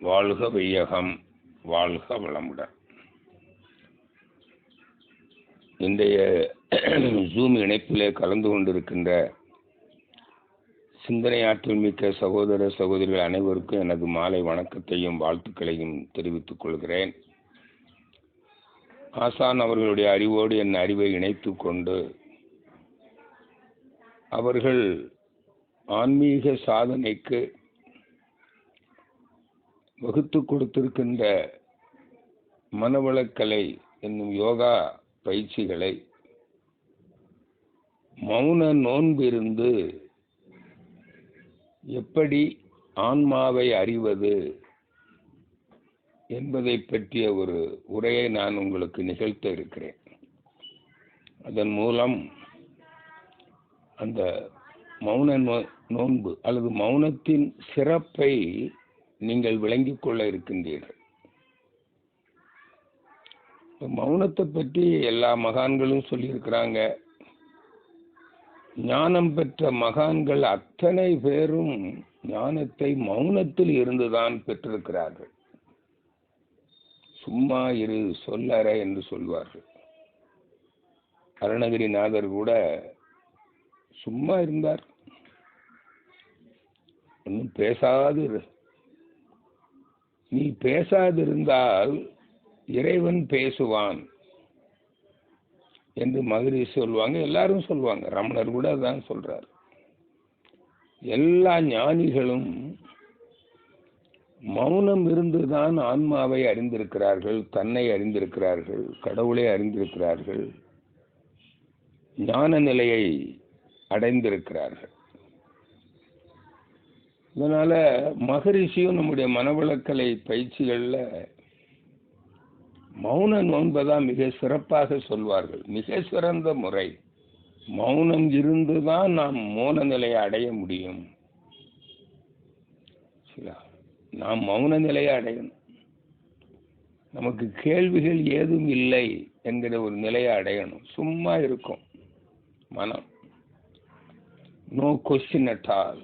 வாழ்க வையகம், வாழ்க வளமுடன். இன்றைய ஜூம் இணைப்பிலே கலந்து கொண்டிருக்கின்ற சிந்தனை ஆற்றல் மிக்க சகோதர சகோதரிகள் அனைவருக்கும் எனது மாலை வணக்கத்தையும் வாழ்த்துக்களையும் தெரிவித்துக் கொள்கிறேன். ஆசான் அவர்களுடைய அறிவோடு என் அறிவை இணைத்து கொண்டு அவர்கள் ஆன்மீக சாதனைக்கு வகுத்து கொடுத்திருக்கின்ற மனவளக்கலை என்னும் யோகா பயிற்சிகளை மௌன நோன்பிருந்து எப்படி ஆன்மாவை அறிவது என்பதை பற்றிய ஒரு உரையை நான் உங்களுக்கு நிகழ்த்த இருக்கிறேன். அதன் மூலம் அந்த மௌன நோன்பு அல்லது மௌனத்தின் சிறப்பை நீங்கள் விளங்கிக் கொள்ள இருக்கின்றீர்கள். மௌனத்தை பற்றி எல்லா மகான்களும் சொல்லியிருக்கிறாங்க. ஞானம் பெற்ற மகான்கள் அத்தனை பேரும் ஞானத்தை மௌனத்தில் இருந்துதான் பெற்றிருக்கிறார்கள். சும்மா இரு சொல்லற என்று சொல்வார்கள். அருணகிரிநாதர் கூட சும்மா இருந்தார். ஒன்றும் பேசாது இரு. நீ பேசாதிருந்தால் இறைவன் பேசுவான் என்று மகிழ்ச்சி சொல்லுவாங்க. எல்லாரும் சொல்லுவாங்க. ரமணர் கூட அதான் சொல்றார். எல்லா ஞானிகளும் மௌனம் இருந்துதான் ஆன்மாவை அறிந்திருக்கிறார்கள், தன்னை அறிந்திருக்கிறார்கள், கடவுளை அறிந்திருக்கிறார்கள், ஞான நிலையை அடைந்திருக்கிறார்கள். இதனால மகரிஷியும் நம்முடைய மனவளக்கலை பயிற்சிகள்ல மௌன நோன்பதான் மிக சிறப்பாக சொல்வார்கள். மிக சிறந்த முறை. மௌனம் இருந்துதான் நாம் மௌன நிலையை அடைய முடியும். நாம் மௌன நிலையை அடையணும். நமக்கு கேள்விகள் ஏதும் இல்லை என்கிற ஒரு நிலையை அடையணும். சும்மா இருக்கும் மனம். No question at all.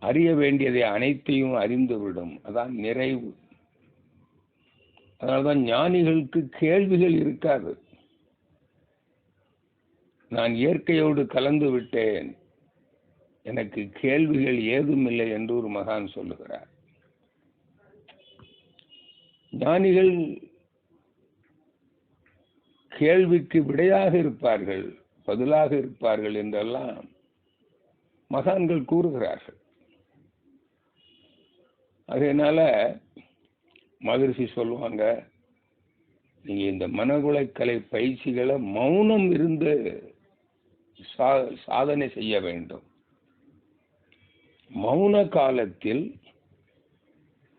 அறிய வேண்டியதை அனைத்தையும் அறிந்துவிடும். அதான் நிறைவு. அதனால்தான் ஞானிகளுக்கு கேள்விகள் இருக்காது. நான் இயற்கையோடு கலந்து விட்டேன், எனக்கு கேள்விகள் ஏதும் இல்லை என்று ஒரு மகான் சொல்லுகிறார். ஞானிகள் கேள்விக்கு விடையாக இருப்பார்கள், பதிலாக இருப்பார்கள் என்றெல்லாம் மகான்கள் கூறுகிறார்கள். அதனால மகரிஷி சொல்லுவாங்க, நீங்க இந்த மனவளக்கலை பயிற்சிகளை மௌனம் இருந்து சாதனை செய்ய வேண்டும். மௌன காலத்தில்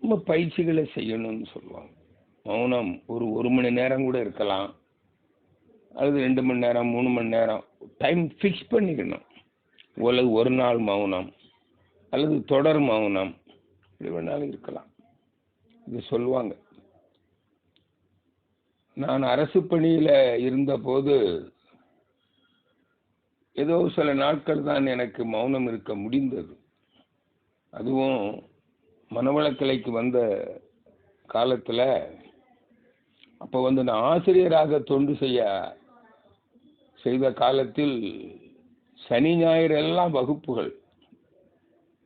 நம்ம பயிற்சிகளை செய்யணும்னு சொல்லுவாங்க. மௌனம் ஒரு மணி நேரம் கூட இருக்கலாம், அல்லது 2 மணி நேரம் 3 மணி நேரம் டைம் ஃபிக்ஸ் பண்ணிக்கணும். ஒரு நாள் மௌனம் அல்லது தொடர் மௌனம் எப்படி வேணாலும் இருக்கலாம். இது சொல்லுவாங்க. நான் அரசு பணியில இருந்த போது ஏதோ சில நாட்கள் தான் எனக்கு மௌனம் இருக்க முடிந்தது. அதுவும் மனவளக்கலைக்கு வந்த காலத்துல, அப்ப நான் ஆசிரியராக தொண்டு செய்த காலத்தில் சனி ஞாயிறு எல்லாம் வகுப்புகள்,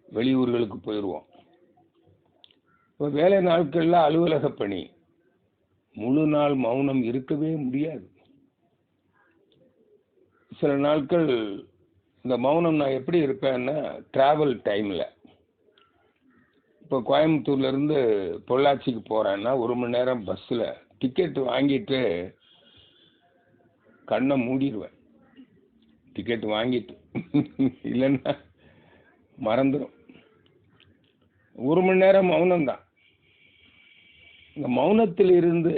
வெளியூர்களுக்கு போயிடுவோம். இப்போ வேலை நாட்கள்ல அலுவலக பணி, முழு நாள் மௌனம் இருக்கவே முடியாது. சில நாட்கள் இந்த மௌனம் நான் எப்படி இருப்பேன்னா, டிராவல் டைம்ல இப்போ கோயம்புத்தூர்ல இருந்து பொள்ளாச்சிக்கு போறேன்னா 1 மணி நேரம் பஸ்ல டிக்கெட் வாங்கிட்டு கண்ணை மூடிடுவேன். டிக்கெட் வாங்கிட்டு இல்லைன்னா மறந்துடும். 1 மணி நேரம் மௌனம் தான். இந்த மௌனத்தில் இருந்து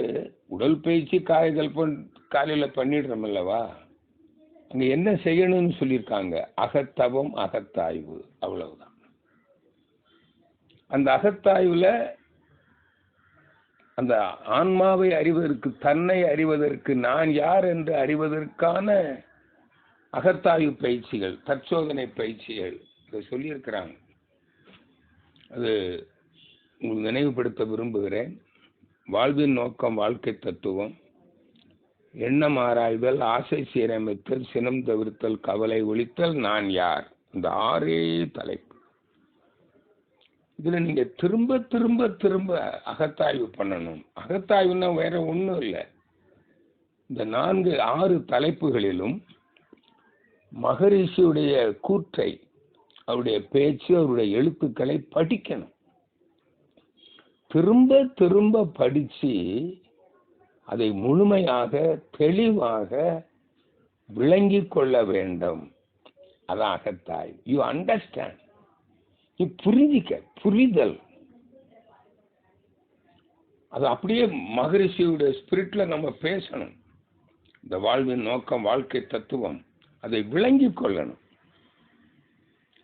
உடல் பயிற்சி காலையில பண்ணிடுறோம் அல்லவா, அங்க என்ன செய்யணும்னு சொல்லியிருக்காங்க? அகத்தவம், அகத்தாய்வு, அவ்வளவுதான். அந்த அகத்தாய்வுல அந்த ஆன்மாவை அறிவதற்கு, தன்னை அறிவதற்கு, நான் யார் என்று அறிவதற்கான அகத்தாய்வு பயிற்சிகள், தற்சோதனை பயிற்சிகள் இதை சொல்லியிருக்கிறாங்க. அது உங்களுக்கு நினைவுபடுத்த விரும்புகிறேன். வாழ்வின் நோக்கம், வாழ்க்கை தத்துவம், எண்ணம் ஆராய்தல், ஆசை சீரமைத்தல், சினம் தவிர்த்தல், கவலை ஒழித்தல், நான் யார். இந்த 6 தலைப்பு. இதுல நீங்க திரும்ப திரும்ப திரும்ப அகத்தாய்வு பண்ணணும். அகத்தாய்வுன்னா வேற ஒண்ணும் இல்லை. இந்த 6 தலைப்புகளிலும் மகரிஷியுடைய கூற்றை, அவருடைய பேச்சு, அவருடைய எழுத்துக்களை படிக்கணும். திரும்ப திரும்ப படிச்சு அதை முழுமையாக தெளிவாக விளங்கிக் கொள்ள வேண்டும். அதான் அகத்தாய்வு. You understand. நீ புரிஞ்சிக்க, புரிதல். அது அப்படியே மகரிஷியுடைய ஸ்பிரிட்ல நம்ம பேசணும். இந்த வாழ்வின் நோக்கம், வாழ்க்கை தத்துவம், அதை விளங்கிக் கொள்ளணும்.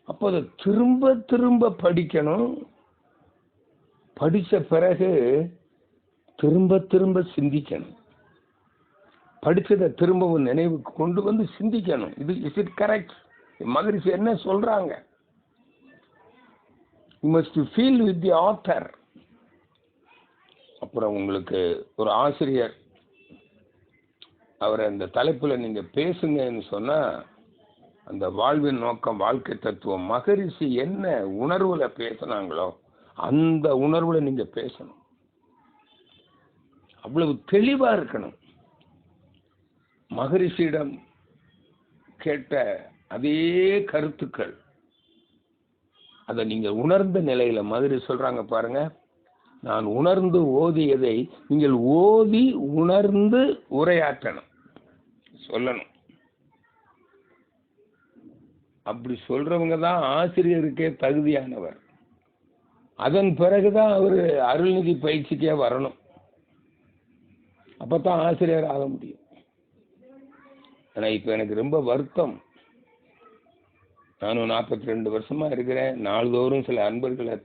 அப்போ அதை திரும்ப திரும்ப படிக்கணும். படிச்ச பிறகு திரும்ப திரும்ப சிந்திக்கணும். படிச்சதை திரும்பவும் நினைவுக்கு கொண்டு வந்து சிந்திக்கணும். இது இஸ் இட் கரெக்ட்? மகரிஷி என்ன சொல்றாங்க? You must feel with the author. அப்புறம் உங்களுக்கு ஒரு ஆசிரியர் அவரை அந்த தலைப்புல நீங்க பேசுங்கன்னு சொன்னா, அந்த வாழ்வின் நோக்கம், வாழ்க்கை தத்துவம், மகரிஷி என்ன உணர்வுல பேசினாங்களோ அந்த உணர்வுல நீங்க பேசணும். அவ்வளவு தெளிவா இருக்கணும். மகரிஷியிடம் கேட்ட அதே கருத்துக்கள், அதை நீங்க உணர்ந்த நிலையில மகரிஷி சொல்றாங்க பாருங்க, நான் உணர்ந்து ஓதியதை நீங்கள் ஓதி உணர்ந்து உரையாற்றணும், சொல்லணும். அப்படி சொல்றவங்க தான் ஆசிரியருக்கே தகுதியானவர். அதன் பிறகுதான் அவரு அருள்நிதி பயிற்சிக்கே வரணும். அப்பதான் ஆசிரியர் ஆக முடியும். ஆனா இப்ப எனக்கு ரொம்ப வருத்தம். நானும் 42 வருஷமா இருக்கிறேன். நாள்தோறும் சில அன்பர்களை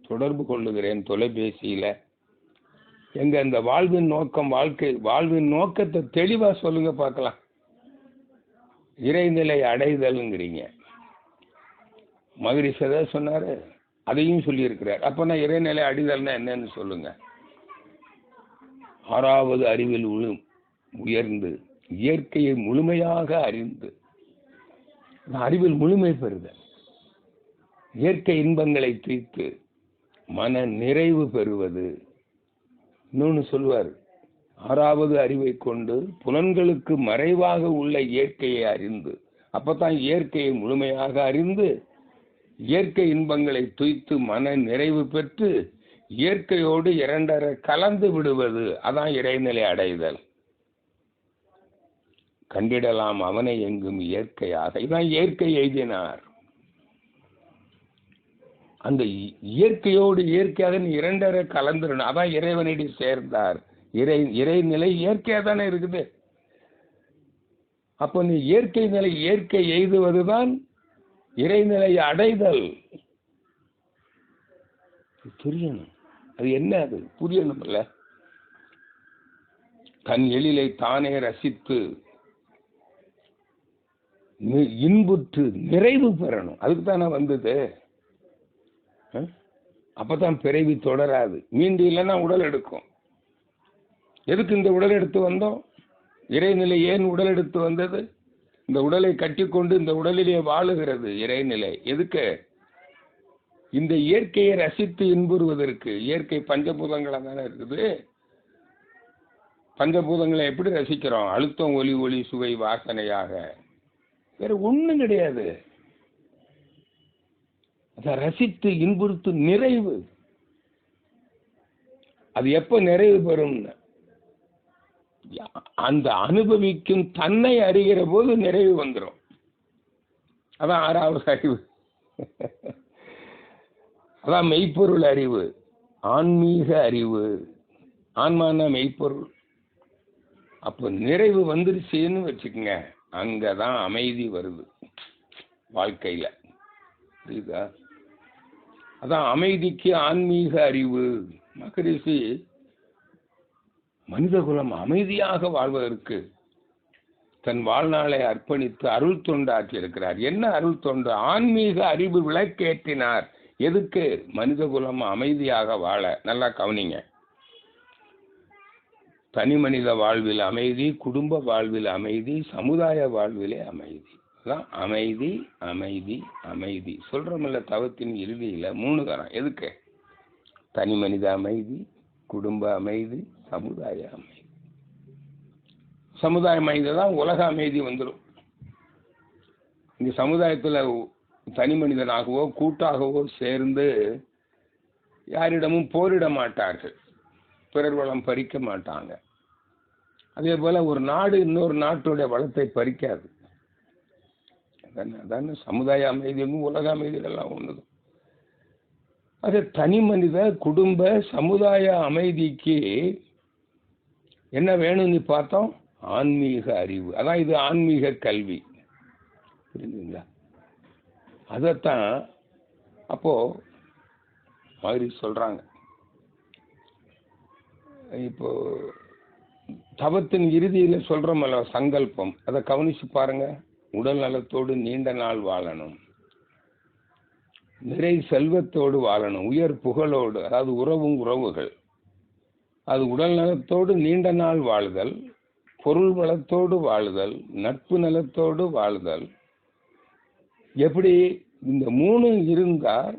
தொடர்பு கொள்ளுகிறேன் தொலைபேசியில. எங்க இந்த வாழ்வின் நோக்கம், வாழ்வின் நோக்கத்தை தெளிவா சொல்லுங்க பார்க்கலாம். இறைநிலை அடைதல்ங்கிறீங்க. மகரிஷி ஏதாவது சொன்னாரு, அதையும் சொல்லி இருக்கிறார். அப்ப நான் இறைநிலை அடைதல்னா என்னன்னு சொல்லுங்க. 6வது அறிவில் உயர்ந்து இயற்கையை முழுமையாக அறிந்து, அறிவில் முழுமை பெறுதல், இயற்கை இன்பங்களை தீர்த்து மன நிறைவு பெறுவது. இன்னொன்னு சொல்வார், 6வது அறிவை கொண்டு புலன்களுக்கு மறைவாக உள்ள இயற்கையை அறிந்து, அப்பதான் இயற்கையை முழுமையாக அறிந்து இயற்கை இன்பங்களை துய்த்து மன நிறைவு பெற்று இயற்கையோடு 2 கலந்து விடுவது. அதான் இறைநிலை அடைதல். கண்டிடலாம் அவனை எங்கும் இயற்கையாக. இதான் இயற்கை எய்தினார். அந்த இயற்கையோடு இயற்கையாக 2 கலந்துடணும். அதான் இறைவனடி சேர்ந்தார். இறைநிலை இயற்கையா தானே இருக்குது. அப்போ நீ இயற்கை நிலை, இயற்கை எய்துவதுதான் இறைநிலை அடைதல். புரியணும். அது என்ன? அது புரியணும் இல்ல? தன் எழிலை தானே ரசித்து இன்புற்று நிறைவு பெறணும். அதுக்கு தானே வந்தது. அப்பதான் பிறவி தொடராது. மீண்டு இல்லைன்னா உடல் எடுக்கும். எதுக்கு இந்த உடல் எடுத்து வந்தோம்? இறைநிலை ஏன் உடல் எடுத்து வந்தது? இந்த உடலை கட்டிக்கொண்டு இந்த உடலிலே வாழுகிறது இறைநிலை. எதுக்கு? இந்த இயற்கையை ரசித்து இன்புறுவதற்கு. இயற்கை பஞ்சபூதங்களா தானே இருக்குது. பஞ்சபூதங்களை எப்படி ரசிக்கிறோம்? அழுத்தம், ஒலி, ஒளி, சுவை, வாசனையாக. வேற ஒண்ணும் கிடையாது. அதை ரசித்து இன்புறுத்து நிறைவு. அது எப்ப நிறைவு பெறும்? அந்த அனுபவிக்கும் தன்னை அறிகிற போது நிறைவு வந்துடும். அதான் 6வது அறிவு. அதான் மெய்ப்பொருள் அறிவு, ஆன்மீக அறிவு. ஆன்மான மெய்ப்பொருள். அப்ப நிறைவு வந்துருச்சுன்னு வச்சுக்கோங்க, அங்கதான் அமைதி வருது வாழ்க்கையில. புரியுதா? அதான் அமைதிக்கு ஆன்மீக அறிவு. மகரிஷி மனிதகுலம் அமைதியாக வாழ்வதற்கு தன் வாழ்நாளை அர்ப்பணித்து அருள் தொண்டு ஆற்றியிருக்கிறார். என்ன அருள் தொண்டு? ஆன்மீக அறிவு விளக்கேற்றினார். எதுக்கு? மனித குலம் அமைதியாக வாழ. நல்லா கவனிங்க. தனி மனித வாழ்வில் அமைதி, குடும்ப வாழ்வில் அமைதி, சமுதாய வாழ்விலே அமைதி. அதான் அமைதி அமைதி அமைதி சொல்றோம்ல. தவத்தின் இறுதியில 3 தரம். எதுக்கு? தனி மனித அமைதி, குடும்ப அமைதி, சமுதாய அமைதி. சமுதாய அமைதி தான் உலக அமைதி வந்துடும். இந்த சமுதாயத்தில் தனி மனிதனாகவோ கூட்டாகவோ சேர்ந்து யாரிடமும் போரிட மாட்டார்கள், பிறர் வளம் பறிக்க மாட்டாங்க. அதே போல ஒரு நாடு இன்னொரு நாட்டுடைய வளத்தை பறிக்காது. அதான சமுதாய அமைதியும் உலக அமைதியெல்லாம் ஒண்ணுது. அது தனி மனித குடும்ப சமுதாய அமைதிக்கு என்ன வேணும்னு பார்த்தோம்? ஆன்மீக அறிவு. அதான் இது ஆன்மீக கல்வி. புரிஞ்சுங்களா? அதைத்தான் அப்போ மாதிரி சொல்றாங்க. இப்போ தவத்தின் இறுதியில சொல்றோம்ல சங்கல்பம், அதை கவனிச்சு பாருங்க. உடல் நலத்தோடு நீண்ட நாள் வாழணும், நிறை செல்வத்தோடு வாழணும், உயர் புகழோடு, அதாவது உறவுகள், அது உடல் நலத்தோடு நீண்ட நாள் வாழுதல், பொருள் வளத்தோடு வாழுதல், நட்பு நலத்தோடு வாழுதல். எப்படி இந்த 3 இருந்தால்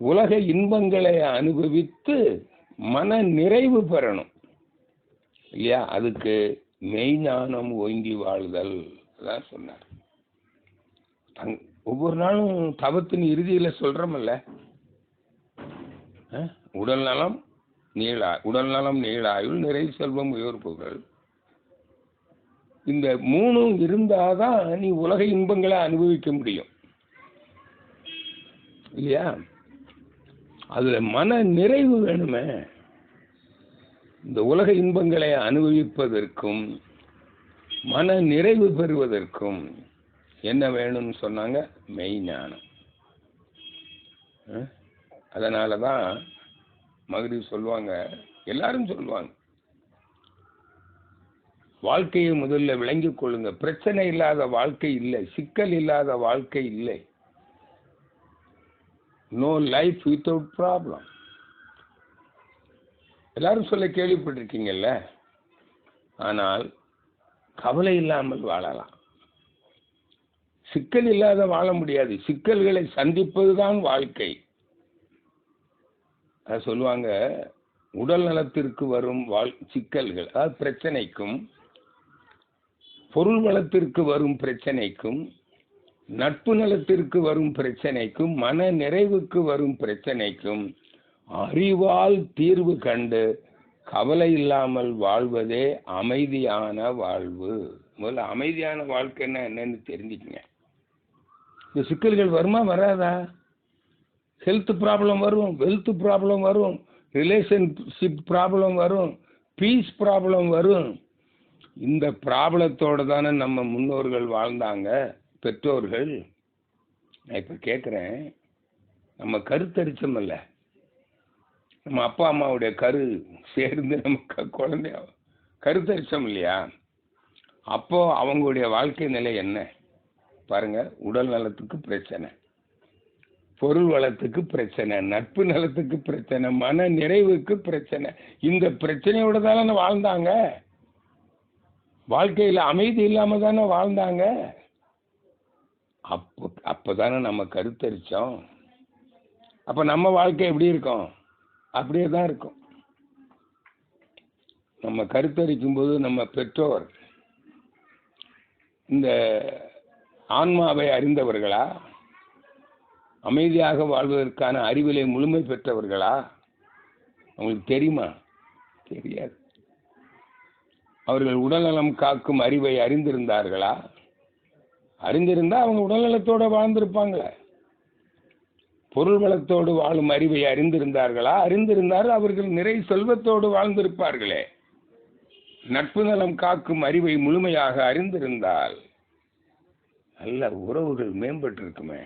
உலக இன்பங்களை அனுபவித்து மன நிறைவு பெறணும் இல்லையா? அதுக்கு மெய்ஞானம் ஓங்கி வாழ்தல் தான் சொன்னார். ஒவ்வொரு நாளும் தவத்தின் இறுதியில சொல்றோம்ல, உடல் நலம் நீளாயுள், நிறை செல்வம், உயர் புகழ். இந்த 3 இருந்தாதான் நீ உலக இன்பங்களை அனுபவிக்க முடியும் இல்லையா? அதுல மன நிறைவு வேணுமே. இந்த உலக இன்பங்களை அனுபவிப்பதற்கும் மன நிறைவு பெறுவதற்கும் என்ன வேணும்னு சொன்னாங்க? மெய்ஞானம். அதனாலதான் மகரிஷி சொல்லுவாங்க, எல்லாரும் சொல்லுவாங்க, வாழ்க்கையை முதல்ல விளங்கிக் கொள்ளுங்க. பிரச்சனை இல்லாத வாழ்க்கை இல்லை, சிக்கல் இல்லாத வாழ்க்கை இல்லை. No life without problem. எல்லாரும் சொல்ல கேள்விப்பட்டிருக்கீங்கல்ல. ஆனால் கவலை இல்லாமல் வாழலாம், சிக்கல் இல்லாத வாழ முடியாது. சிக்கல்களை சந்திப்பதுதான் வாழ்க்கை. அது சொல்லுவாங்க, உடல் நலத்திற்கு வரும் சிக்கல்கள், அதாவது பிரச்சனைக்கும், பொருள் வளத்திற்கு வரும் பிரச்சனைக்கும், நட்பு நலத்திற்கு வரும் பிரச்சனைக்கும், மன நிறைவுக்கு வரும் பிரச்சனைக்கும் அறிவால் தீர்வு கண்டு கவலை இல்லாமல் வாழ்வதே அமைதியான வாழ்வு. முதல்ல அமைதியான வாழ்க்கைன்னா என்னன்னு தெரிஞ்சுக்கங்க. இந்த சிக்கல்கள் வருமா வராதா? ஹெல்த் ப்ராப்ளம் வரும், வெல்த் ப்ராப்ளம் வரும், ரிலேஷன்ஷிப் ப்ராப்ளம் வரும், பீஸ் ப்ராப்ளம் வரும். இந்த ப்ராப்ளத்தோடு தானே நம்ம முன்னோர்கள் வாழ்ந்தாங்க, பெற்றோர்கள். நான் இப்போ கேட்குறேன், நம்ம கருத்தரிச்சோம்ல, நம்ம அப்பா அம்மாவுடைய கரு சேர்ந்து நம்ம குழந்தைய கருத்தரிச்சோம் இல்லையா? அப்போ அவங்களுடைய வாழ்க்கை நிலை என்ன பாருங்க. உடல் நலத்துக்கு பிரச்சனை, பொருள் வளத்துக்கு பிரச்சனை, நட்பு நலத்துக்கு பிரச்சனை, மன நிறைவுக்கு பிரச்சனை. இந்த பிரச்சனையோட தானே வாழ்ந்தாங்க. வாழ்க்கையில் அமைதி இல்லாம தானே வாழ்ந்தாங்க. அப்பதானே நம்ம கருத்தரிச்சோம். அப்ப நம்ம வாழ்க்கை எப்படி இருக்கும்? அப்படியே தான் இருக்கும். நம்ம கருத்தரிக்கும் போது நம்ம பெற்றோர் இந்த ஆன்மாவை அறிந்தவர்களா, அமைதியாக வாழ்வதற்கான அறிவிலை முழுமை பெற்றவர்களா? அவங்களுக்கு தெரியுமா? தெரியாது. அவர்கள் உடல்நலம் காக்கும் அறிவை அறிந்திருந்தார்களா? அறிந்திருந்தா அவங்க உடல்நலத்தோடு வாழ்ந்திருப்பாங்களே. பொருள் வளத்தோடு வாழும் அறிவை அறிந்திருந்தார்களா? அறிந்திருந்தால் அவர்கள் நிறை செல்வத்தோடு வாழ்ந்திருப்பார்களே. நட்பு நலம் காக்கும் அறிவை முழுமையாக அறிந்திருந்தால் நல்ல உறவுகள் மேம்பட்டிருக்குமே.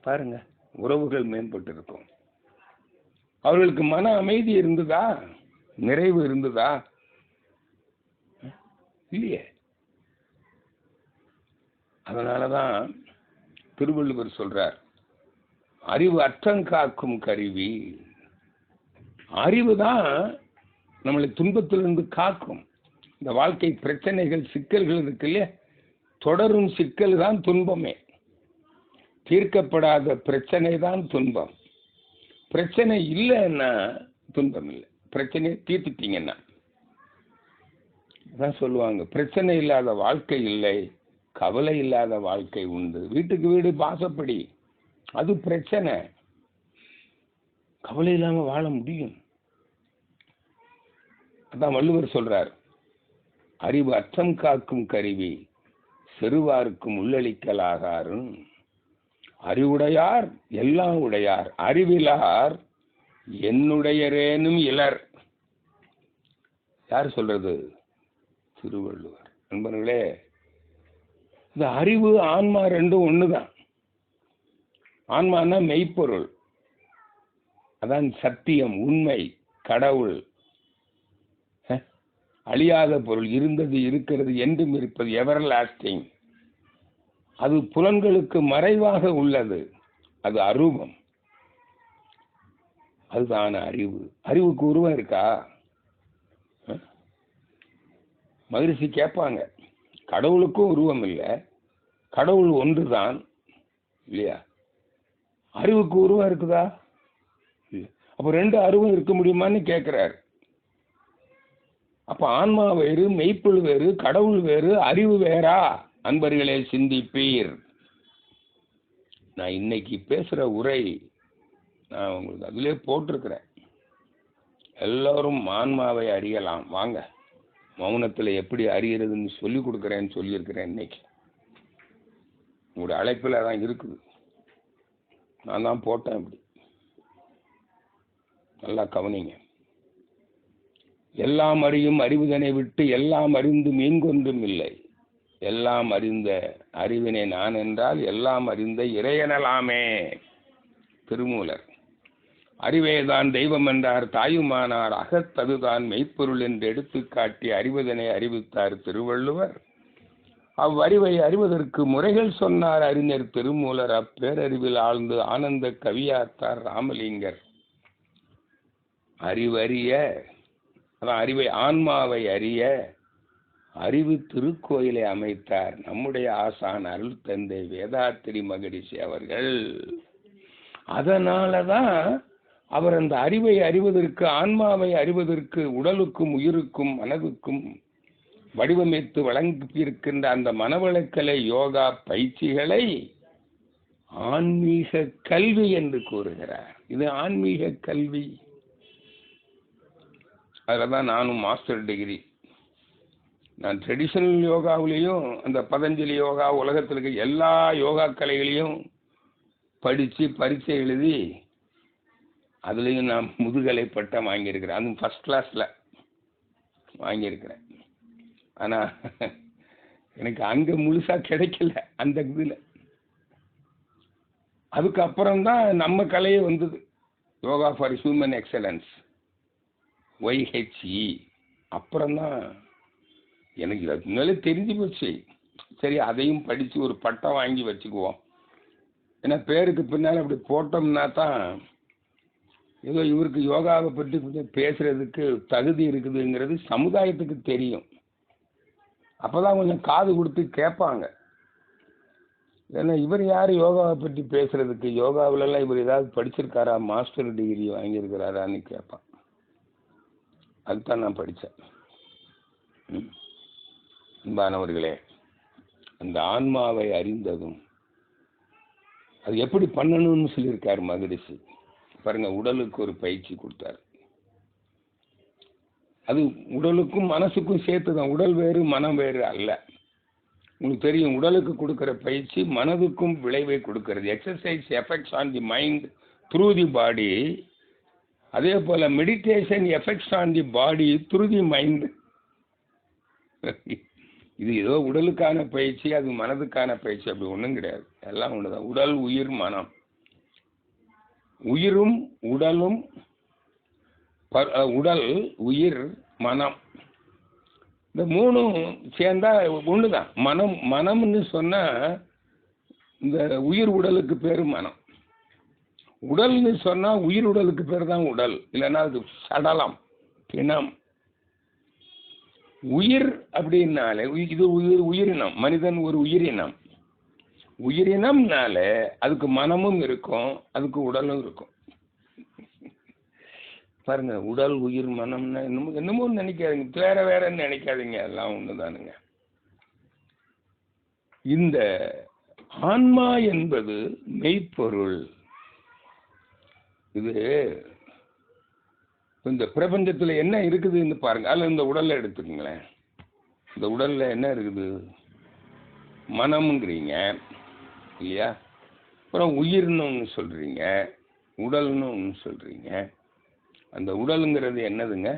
பாருங்க, உறவுகள் மேம்பட்டிருக்கும். அவர்களுக்கு மன அமைதி இருந்ததா? நிறைவு இருந்ததா? இல்லையே. அதனாலதான் திருவள்ளுவர் சொல்றார், அறிவு அற்றங்காக்கும் கருவி. அறிவு தான் நம்மளை துன்பத்திலிருந்து காக்கும். இந்த வாழ்க்கை பிரச்சனைகள், சிக்கல்கள் இருக்கு இல்லையா, தொடரும் சிக்கல் தான் துன்பமே. தீர்க்கப்படாத பிரச்சனை தான் துன்பம். பிரச்சனை இல்லைன்னா துன்பம் இல்லை. பிரச்சனையை தீர்த்துட்டீங்கன்னா தான் சொல்லுவாங்க, பிரச்சனை இல்லாத வாழ்க்கை இல்லை, கவலை இல்லாத வாழ்க்கை உண்டு. வீட்டுக்கு வீடு வாசப்படி, அது பிரச்சனை. கவலை இல்லாம வாழ முடியும். அதான் வள்ளுவர் சொல்றார், அறிவு அச்சம் காக்கும் கருவி, செருவாருக்கும் உள்ளளிக்கலாகாரும். அறிவுடையார் எல்லாம் உடையார், அறிவிலார் என்னுடையரேனும் இலர். யார் சொல்றது? திருவள்ளுவர். நண்பர்களே, இந்த அறிவு ஆன்மா ரெண்டும் ஒண்ணுதான். ஆன்மானா மெய்ப்பொருள், அதான் சத்தியம், உண்மை, கடவுள், அழியாத பொருள், இருந்தது, இருக்கிறது, என்றும் இருப்பது, எவர் லாஸ்டிங். அது புலன்களுக்கு மறைவாக உள்ளது, அது அரூபம். அதுதான் அறிவு. அறிவுக்கு உருவம் இருக்கா? மகிழ்ச்சி கேட்பாங்க, கடவுளுக்கும் உருவம் இல்லை, கடவுள் ஒன்றுதான் இல்லையா? அறிவுக்கு உருவம் இருக்குதா? அப்போ ரெண்டு அறிவும் இருக்க முடியுமான்னு கேட்கிறார். அப்ப ஆன்மா வேறு, மெய்ப்பொருள் வேறு, கடவுள் வேறு, அறிவு வேறா? அன்பர்களே, சிந்திப்பீர். நான் இன்னைக்கு பேசுற உரை நான் உங்களுக்கு அதிலே போட்டிருக்கிறேன். எல்லாரும் ஆன்மாவை அறியலாம் வாங்க, மௌனத்துல எப்படி அறியறதுன்னு சொல்லி கொடுக்குறேன்னு சொல்லியிருக்கிறேன். இன்னைக்கு உங்களுடைய அழைப்பில் தான் இருக்குது. நான் தான் போட்டேன். அப்படி நல்லா கவனிங்க. எல்லாம் அறியும் அறிவுதனை விட்டு எல்லாம் அறிந்து மீன்கொன்றும் இல்லை. எல்லாம் அறிந்த அறிவினை நான் என்றால் எல்லாம் அறிந்த இறையனலாமே. திருமூலர். அறிவேதான் தெய்வம் என்றார் தாயுமானார், அகத்ததுதான் மெய்ப்பொருள் என்று எடுத்து காட்டி அறிவதனை அறிவித்தார் திருவள்ளுவர். அவ்வறிவை அறிவதற்கு முறைகள் சொன்னார் அறிஞர் திருமூலர். அப்பேரறிவில் ஆழ்ந்து ஆனந்த கவியாத்தார் ராமலிங்கர். அறிவறிய, அதான் அறிவை, ஆன்மாவை அறிய அறிவு திருக்கோயிலை அமைத்தார் நம்முடைய ஆசான் அருள் தந்தை வேதாத்திரி மகரிஷி அவர்கள். அதனாலதான் அவர் அந்த அறிவை அறிவதற்கு, ஆன்மாவை அறிவதற்கு, உடலுக்கும் உயிருக்கும் மனதுக்கும் வடிவமைத்து வழங்கியிருக்கின்ற அந்த மனவளக்கலை யோகா பயிற்சிகளை ஆன்மீக கல்வி என்று கூறுகிறார். இது ஆன்மீக கல்வி. அதில் தான் நானும் மாஸ்டர் டிகிரி. நான் ட்ரெடிஷனல் யோகாவிலையும் அந்த பதஞ்சலி யோகா, உலகத்தில் இருக்க எல்லா யோகா கலைகளையும் படித்து பரீட்சை எழுதி அதுலேயும் நான் முதுகலை பட்டம் வாங்கியிருக்கிறேன். அதுவும் ஃபஸ்ட் கிளாஸில் வாங்கியிருக்கிறேன். ஆனால் எனக்கு அங்கே முழுசாக கிடைக்கல அந்த இதில். அதுக்கப்புறம்தான் நம்ம கலையே வந்தது, yoga for human excellence, YHE. அப்புறம்தான் எனக்கு இதுக்கு முன்னாலே தெரிஞ்சு போச்சு. சரி, அதையும் படித்து ஒரு பட்டம் வாங்கி வச்சுக்குவோம். ஏன்னா பேருக்கு பின்னால் அப்படி போட்டோம்னா தான் ஏதோ இவருக்கு யோகாவை பற்றி கொஞ்சம் பேசுறதுக்கு தகுதி இருக்குதுங்கிறது சமுதாயத்துக்கு தெரியும். அப்போதான் கொஞ்சம் காது கொடுத்து கேட்பாங்க. ஏன்னா இவர் யார் யோகாவை பற்றி பேசுறதுக்கு? யோகாவிலலாம் இவர் ஏதாவது படிச்சிருக்காரா, மாஸ்டர் டிகிரி வாங்கியிருக்கிறாரான்னு கேட்பான். அதுதான் நான் படித்தேன். அன்பானவர்களே, அந்த ஆன்மாவை அறிந்ததும் அது எப்படி பண்ணணும்னு சொல்லியிருக்கார் மகரிஷி. பாருங்க, உடலுக்கு ஒரு பயிற்சி கொடுத்தார். அது உடலுக்கும் மனசுக்கும் சேர்த்து தான். உடல் வேறு மனம் வேறு அல்ல. உங்களுக்கு தெரியும், உடலுக்கு கொடுக்கிற பயிற்சி மனதுக்கும் விளைவை கொடுக்கிறது. Exercise effects on the mind through the body. அதே போல meditation effects on the body through the mind. இது ஏதோ உடலுக்கான பயிற்சி, அது மனதுக்கான பயிற்சி, அப்படி ஒன்றும் கிடையாது. எல்லாம் ஒன்றுதான். உடல், உயிர், மனம். உயிரும் உடலும், உடல், உயிர், மனம், இந்த மூணும் சேர்ந்தா ஒண்ணுதான் மனம். மனம்னு சொன்னா இந்த உயிர் உடலுக்கு பேரு மனம். உடல்னு சொன்னா உயிர் உடலுக்கு பேர் தான் உடல், இல்லைன்னா அது சடலம், பிணம். உயிர் அப்படின்னாலே இது உயிரினம். மனிதன் ஒரு உயிரினம். உயிரினம்னால அதுக்கு மனமும் இருக்கும், அதுக்கு உடலும் இருக்கும். பாருங்க, உடல் உயிர் மனம்னா என்னமோ நினைக்காதீங்க, வேற வேறன்னு நினைக்காதீங்க, எல்லாம் ஒண்ணுதானுங்க. இந்த ஆன்மா என்பது மெய்ப்பொருள். இது இந்த பிரபஞ்சத்துல என்ன இருக்குதுன்னு பாருங்க. அதுல இந்த உடல்ல எடுத்துக்கங்களேன். இந்த உடல்ல என்ன இருக்குது? மனம்ங்கிறீங்க இல்லையா? அப்புறம் உயிர்னு ஒன்று சொல்றீங்க, உடல்னு ஒன்று சொல்றீங்க. அந்த உடலுங்கிறது என்னதுங்க?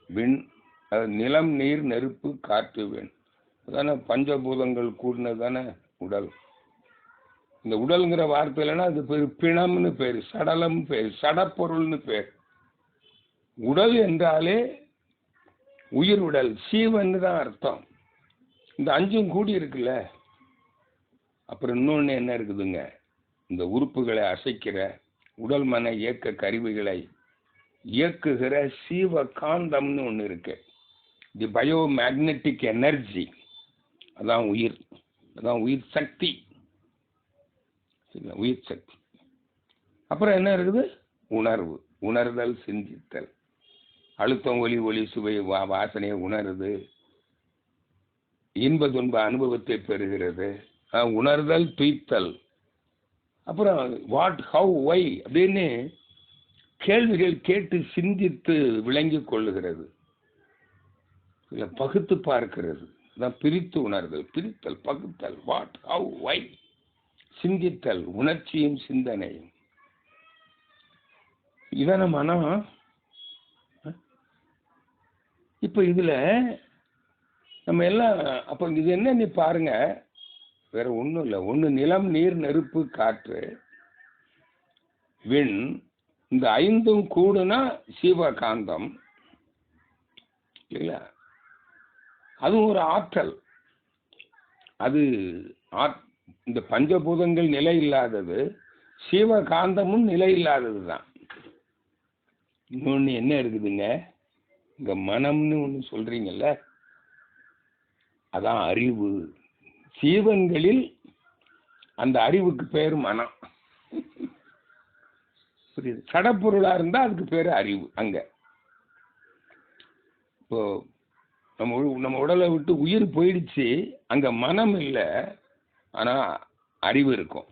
விண், அது நிலம், நீர், நெருப்பு, காற்று, விண். அதானே பஞ்சபூதங்கள் கூடினது தானே உடல். இந்த உடல்ங்கிற வார்த்தை இல்லைன்னா அது பேர் பிணம்னு பேர், சடலம் பேர், சடப்பொருள்னு பேர். உடல் என்றாலே உயிர் உடல், சீவன்னு தான் அர்த்தம். இந்த அஞ்சும் கூடி இருக்குல்ல. அப்புறம் இன்னொன்று என்ன இருக்குதுங்க? இந்த உறுப்புகளை அசைக்கிற உடல் மன இயக்க கருவிகளை இயக்குகிற சீவ காந்தம்னு ஒன்று இருக்கு. தி பயோ மேக்னெட்டிக் எனர்ஜி, அதான் உயிர், அதான் உயிர் சக்தி, உயிர் சக்தி. அப்புறம் என்ன இருக்குது? உணர்வு, உணர்தல், சிந்தித்தல், அழுத்தம், ஒலி, ஒளி, சுவை, வாசனையை உணருது, இன்ப துன்ப அனுபவத்தை பெறுகிறது, உணர்தல், துய்த்தல். அப்புறம் வாட், ஹவ், ஒய் அப்படின்னு கேள்விகள் கேட்டு சிந்தித்து விளங்கி கொள்ளுகிறது, இல்லை பகுத்து பார்க்கிறது. அதான் பிரித்து உணர்தல், பிரித்தல், பகுத்தல், வாட், ஹவ், ஒய், சிந்தித்தல், உணர்ச்சியும் சிந்தனையும். இதான மனம். இப்ப இதுல நம்ம எல்லாம் அப்ப இது என்ன நீ பாருங்க, வேற ஒண்ணும் இல்லை. ஒண்ணு நிலம், நீர், நெருப்பு, காற்று, விண். இந்த ஐந்தும் கூடுனா சீவகாந்தம் இல்லைங்களா? அதுவும் ஒரு ஆற்றல். அது இந்த பஞ்சபூதங்கள் நிலை இல்லாதது, சீவகாந்தமும் நிலை இல்லாதது தான். இன்னொன்னு என்ன இருக்குதுங்க? இங்க மனம்னு ஒண்ணு சொல்றீங்கல்ல, அதான் அறிவு. ஜீவன்களில் அந்த அறிவுக்கு பேரு மனம். புரியுது? சடப்பொருளா இருந்தா அதுக்கு பேரு அறிவு. அங்க இப்போ நம்ம உடலை விட்டு உயிர் போயிடுச்சு, அங்க மனம் இல்லை, ஆனா அறிவு இருக்கும்.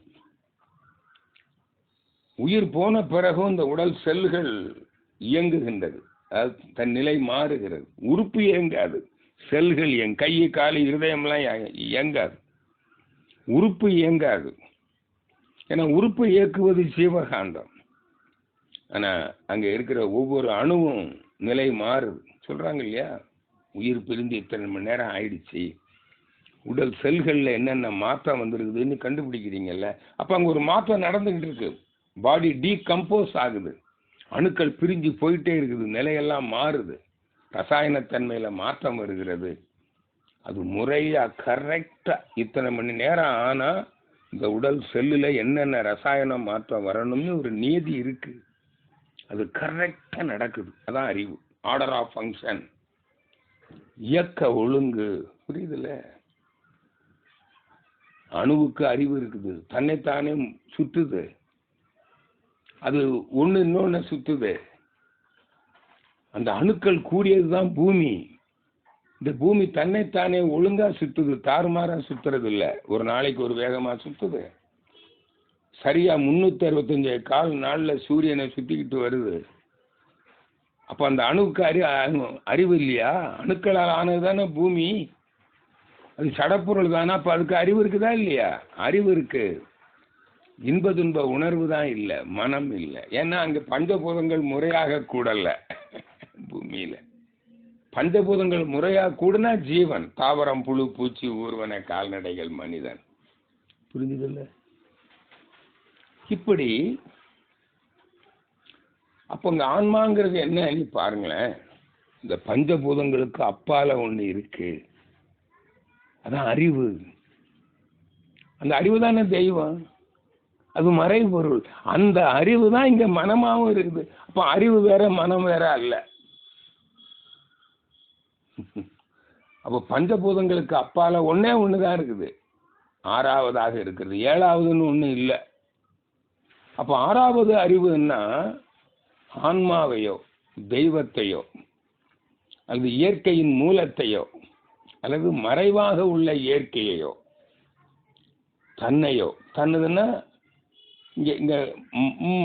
உயிர் போன பிறகும் இந்த உடல் செல்கள் இயங்குகின்றது, தன் நிலை மாறுகிறது. உறுப்பு இயங்காது, செல்கள் கை, காலு, இருதயம்லாம் இயங்காது, உறுப்பு இயங்காது. ஏன்னா உறுப்பு இயக்குவது ஜீவகாந்தம். ஆனா அங்க இருக்கிற ஒவ்வொரு அணுவும் நிலை மாறுது. சொல்றாங்க இல்லையா, உயிர் பிரிந்து இத்தனை மணி நேரம் ஆயிடுச்சு, உடல் செல்கள்ல என்னென்ன மாற்றம் வந்திருக்குதுன்னு கண்டுபிடிக்கிறீங்கல்ல. அப்ப அங்க ஒரு மாற்றம் நடந்துகிட்டு இருக்கு. பாடி டீகம்போஸ் ஆகுது, அணுக்கள் பிரிஞ்சு போயிட்டே இருக்குது, நிலையெல்லாம் மாறுது, ரசாயனத்தன்மையில மாற்றம் வருகிறது. அது முறையா கரெக்டா இத்தனை மணி நேரம் ஆனா இந்த உடல் செல்லுல என்னென்ன ரசாயன மாற்றம் வரணும்னு ஒரு நீதி இருக்கு. அது கரெக்டா நடக்குது. அதான் அறிவு. ஆர்டர் ஆஃப் ஃபங்க்ஷன், இயக்க ஒழுங்கு. புரியுதுல்ல? அணுவுக்கு அறிவு இருக்குது, தன்னைத்தானே சுற்றுது, அது ஒண்ணு இன்னொன்னு சுத்துது. அந்த அணுக்கள் கூடியதுதான் பூமி. இந்த பூமி தன்னைத்தானே ஒழுங்கா சுத்துது, தாறுமாறா சுத்துறது இல்லை. ஒரு நாளைக்கு ஒரு வேகமா சுத்துது. சரியா 365 கால் நாள்ல சூரியனை சுத்திக்கிட்டு வருது. அப்ப அந்த அணுவுக்கு அறிவு இல்லையா? அணுக்களால் ஆனதுதானே பூமி. அது சடப்பொருள் தானே. அப்ப அதுக்கு அறிவு இருக்குதா இல்லையா? அறிவு இருக்கு. இன்ப துன்ப உணர்வு தான் இல்லை, மனம் இல்லை. ஏன்னா அங்க பஞ்சபூதங்கள் முறையாக கூடல. பூமியில பஞ்சபூதங்கள் முறையா கூடனா ஜீவன், தாவரம், புழு, பூச்சி, ஊர்வன, கால்நடைகள், மனிதன். புரிஞ்சுதுல்ல? இப்படி அப்ப இங்க ஆன்மாங்கிறது என்ன பாருங்களேன். இந்த பஞ்சபூதங்களுக்கு அப்பால ஒண்ணு இருக்கு, அதான் அறிவு. அந்த அறிவு தானே தெய்வம், அது மறைபொருள். அந்த அறிவு தான் இங்க மனமாவும் இருக்குது. அப்ப அறிவு வேற மனம் வேற அல்ல. அப்ப பஞ்சபூதங்களுக்கு அப்பால ஒன்னே ஒண்ணுதான் இருக்குது, ஆறாவதாக இருக்கிறது. ஏழாவதுன்னு ஒண்ணு இல்லை. அப்ப ஆறாவது அறிவுன்னா ஆன்மாவையோ தெய்வத்தையோ அல்லது இயற்கையின் மூலத்தையோ அல்லது மறைவாக உள்ள இயற்கையையோ தன்னையோ, தன்னதுன்னா இங்க இங்க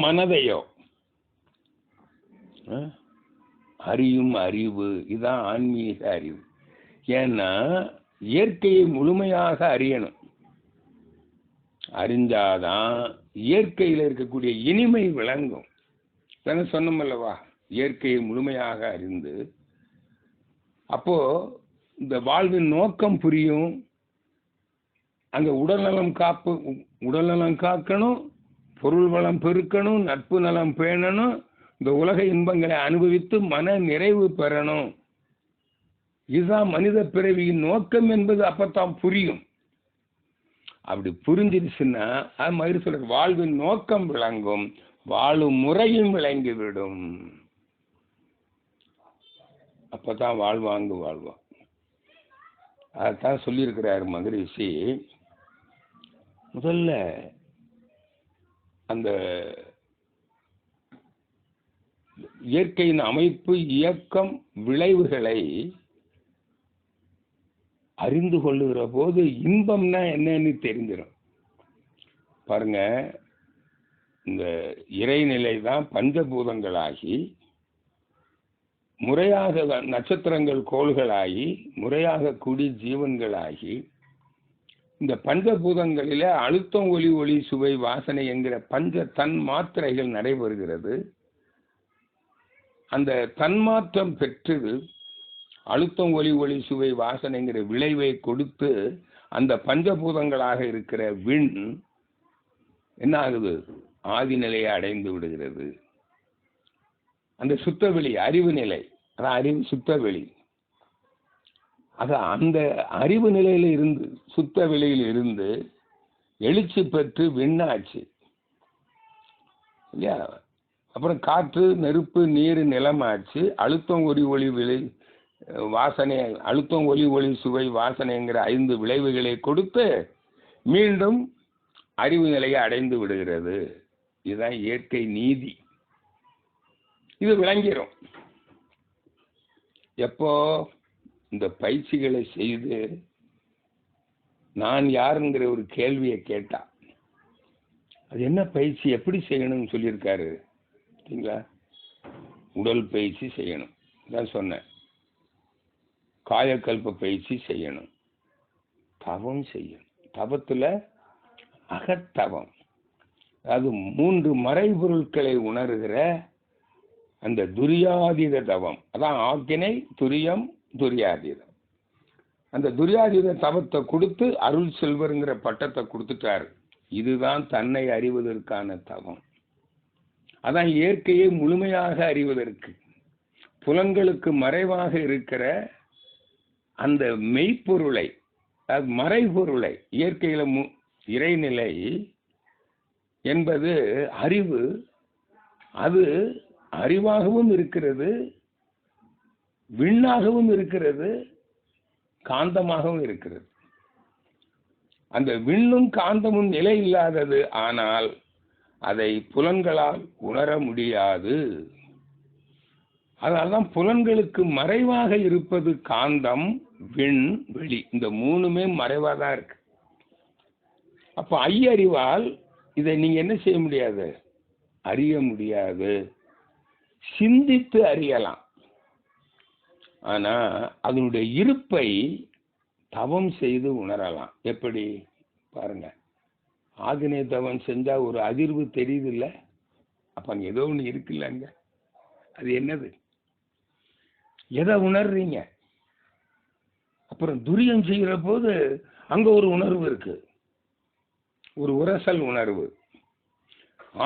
மனதையோ அறியும் அறிவு. இதுதான் ஆன்மீக அறிவு. ஏன்னா இயற்கையை முழுமையாக அறியணும். அறிஞ்சாதான் இயற்கையில் இருக்கக்கூடிய இனிமை விளங்கும். தானே சொன்னோமல்லவா, இயற்கையை முழுமையாக அறிந்து அப்போ இந்த வாழ்வின் நோக்கம் புரியும். அங்க உடல்நலம் காக்கணும், பொருள் வளம் பெருக்கணும், நட்பு நலம் பேணணும், இந்த உலக இன்பங்களை அனுபவித்து மன நிறைவு பெறணும். இதுதான் மனித பிறவியின் நோக்கம் என்பது அப்பத்தான் புரியும். அப்படி புரிஞ்சிருச்சுன்னா அது மாதிரி சொல்ற வாழ்வின் நோக்கம் விளங்கும், வாழும் முறையும் விளங்கிவிடும். அப்பதான் வாழ்வாங்க வாழ்வான். அதான் சொல்லியிருக்கிறார் மகரிஷி. முதல்ல அந்த இயற்கையின் அமைப்பு, இயக்கம், விளைவுகளை அறிந்து கொள்ளுகிற போது இன்பம்னா என்னன்னு தெரிஞ்சிடும். பாருங்க, இந்த இறைநிலை தான் பஞ்சபூதங்களாகி முறையாக நட்சத்திரங்கள் கோள்களாகி முறையாக கூடி ஜீவன்களாகி இந்த பஞ்சபூதங்களில அழுத்தம், ஒலி, ஒளி, சுவை, வாசனை என்கிற பஞ்ச தன்மாத்திரைகள் நடைபெறுகிறது. அந்த தன்மாற்றம் பெற்று அழுத்தம், ஒலி, ஒளி, சுவை, வாசனைங்கிற விளைவை கொடுத்து அந்த பஞ்சபூதங்களாக இருக்கிற விண் என்ன ஆகுது, ஆதி நிலையை அடைந்து விடுகிறது. அந்த சுத்தவெளி அறிவு நிலை, அதான் அறிவு சுத்தவெளி. அந்த அறிவு நிலையில இருந்து, சுத்த வெளியில் இருந்து எழுச்சி பெற்று விண்ணாச்சு இல்லையா. அப்புறம் காற்று, நெருப்பு, நீர், நிலமாச்சு. அழுத்தம், ஒலி, ஒளி, விளை, வாசனை, அழுத்தம், ஒலி, ஒளி, சுவை, வாசனைங்கிற 5 விளைவுகளை கொடுத்து மீண்டும் அறிவு நிலையை அடைந்து விடுகிறது. இதுதான் இயற்கை நீதி. இது விளங்கிரும் எப்போ இந்த பயிற்சிகளை செய்து நான் யாருங்கிற ஒரு கேள்வியை கேட்டா. அது என்ன பயிற்சி, எப்படி செய்யணும்னு சொல்லியிருக்காரு சரிங்களா. உடல் பயிற்சி செய்யணும், தான் சொன்னேன். காயக்கல்ப பயிற்சி செய்யணும், தவம் செய்யணும். தவத்துல அகத்தவம், அதாவது 3 மறைபொருட்களை உணர்கிற அந்த துரியாதீத தவம். அதான் ஆக்கினை, துரியம், துரியாதீதம். அந்த துரியாதீத தவத்தை கொடுத்து அருள் செல்வருங்கிற பட்டத்தை கொடுத்துட்டாரு. இதுதான் தன்னை அறிவதற்கான தவம். அதான் இயற்கையை முழுமையாக அறிவதற்கு, புலன்களுக்கு மறைவாக இருக்கிற அந்த மெய்ப்பொருளை, மறைபொருளை, இயற்கையில இறைநிலை என்பது அறிவு. அது அறிவாகவும் இருக்கிறது, விண்ணாகவும் இருக்கிறது, காந்தமாகவும் இருக்கிறது. அந்த விண்ணும் காந்தமும் நிலை இல்லாதது. ஆனால் அதை புலன்களால் உணர முடியாது. அதனால்தான் புலன்களுக்கு மறைவாக இருப்பது காந்தம், விண், வெளி. இந்த 3மே மறைவாதான் இருக்கு. அப்ப ஐயறிவால் இதை நீங்க என்ன செய்ய முடியாது, அறிய முடியாது. சிந்தித்து அறியலாம். ஆனா அதனுடைய இருப்பை தவம் செய்து உணரலாம். எப்படி பாருங்க, ஆதினை தவம் செஞ்சா ஒரு அதிர்வு தெரியுது இல்ல, அப்ப அங்க ஏதோ ஒண்ணு இருக்குல்ல. அங்க அது என்னது, எதை உணர்றீங்க? அப்புறம் துரியம் செய்கிற போது அங்க ஒரு உணர்வு இருக்கு, ஒரு உரசல் உணர்வு.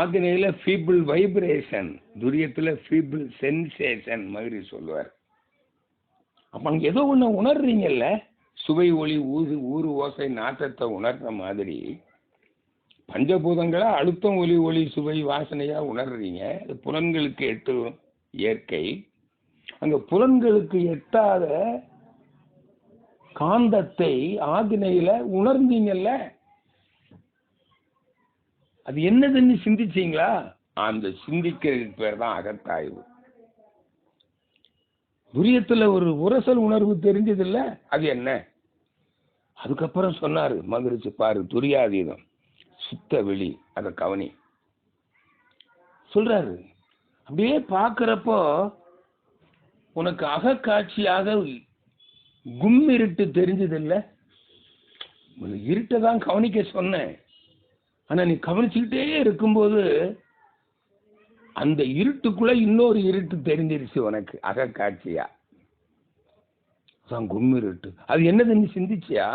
ஆதினையில ஃபீபிள் வைப்ரேஷன், துரியத்துல ஃபீபிள் சென்சேஷன் மாதிரி சொல்லுவார். அப்ப அங்க ஏதோ ஒண்ணு உணர்றீங்கல்ல, சுவை ஒளி ஊறு ஓசை நாற்றத்தை உணர்ற மாதிரி பஞ்சபூதங்களா அழுத்தம் ஒலி ஒளி சுவை வாசனையா உணர்றீங்க. அது புலன்களுக்கு எட்டு இயற்கை. அங்க புலன்களுக்கு எட்டாத காந்தத்தை ஆதினையில உணர்ந்தீங்கல்ல, அது என்னதுன்னு சிந்திச்சீங்களா? அந்த சிந்திக்கிறதுக்கு பேர் தான் அகத்தாய்வு. துரியத்துல ஒரு உரசல் உணர்வு தெரிஞ்சது இல்ல, அது என்ன? அதுக்கப்புறம் சொன்னாரு மகிழ்ச்சி பாரு, துரியாதீதம் சுத்த வெளி, அத கவனி சொல்றாரு. அப்படியே பார்க்கிறப்போ உனக்கு அகக்காட்சியாக கும் இருட்டு தெரிஞ்சது இல்ல. இருட்டை தான் கவனிக்க சொன்னேன். ஆனா நீ கவனிச்சுக்கிட்டே இருக்கும்போது அந்த இருட்டுக்குள்ள இன்னொரு இருட்டு தெரிஞ்சிருச்சு உனக்கு அகக்காட்சியா. கும் இருட்டு, அது என்னதுன்னு சிந்திச்சியா?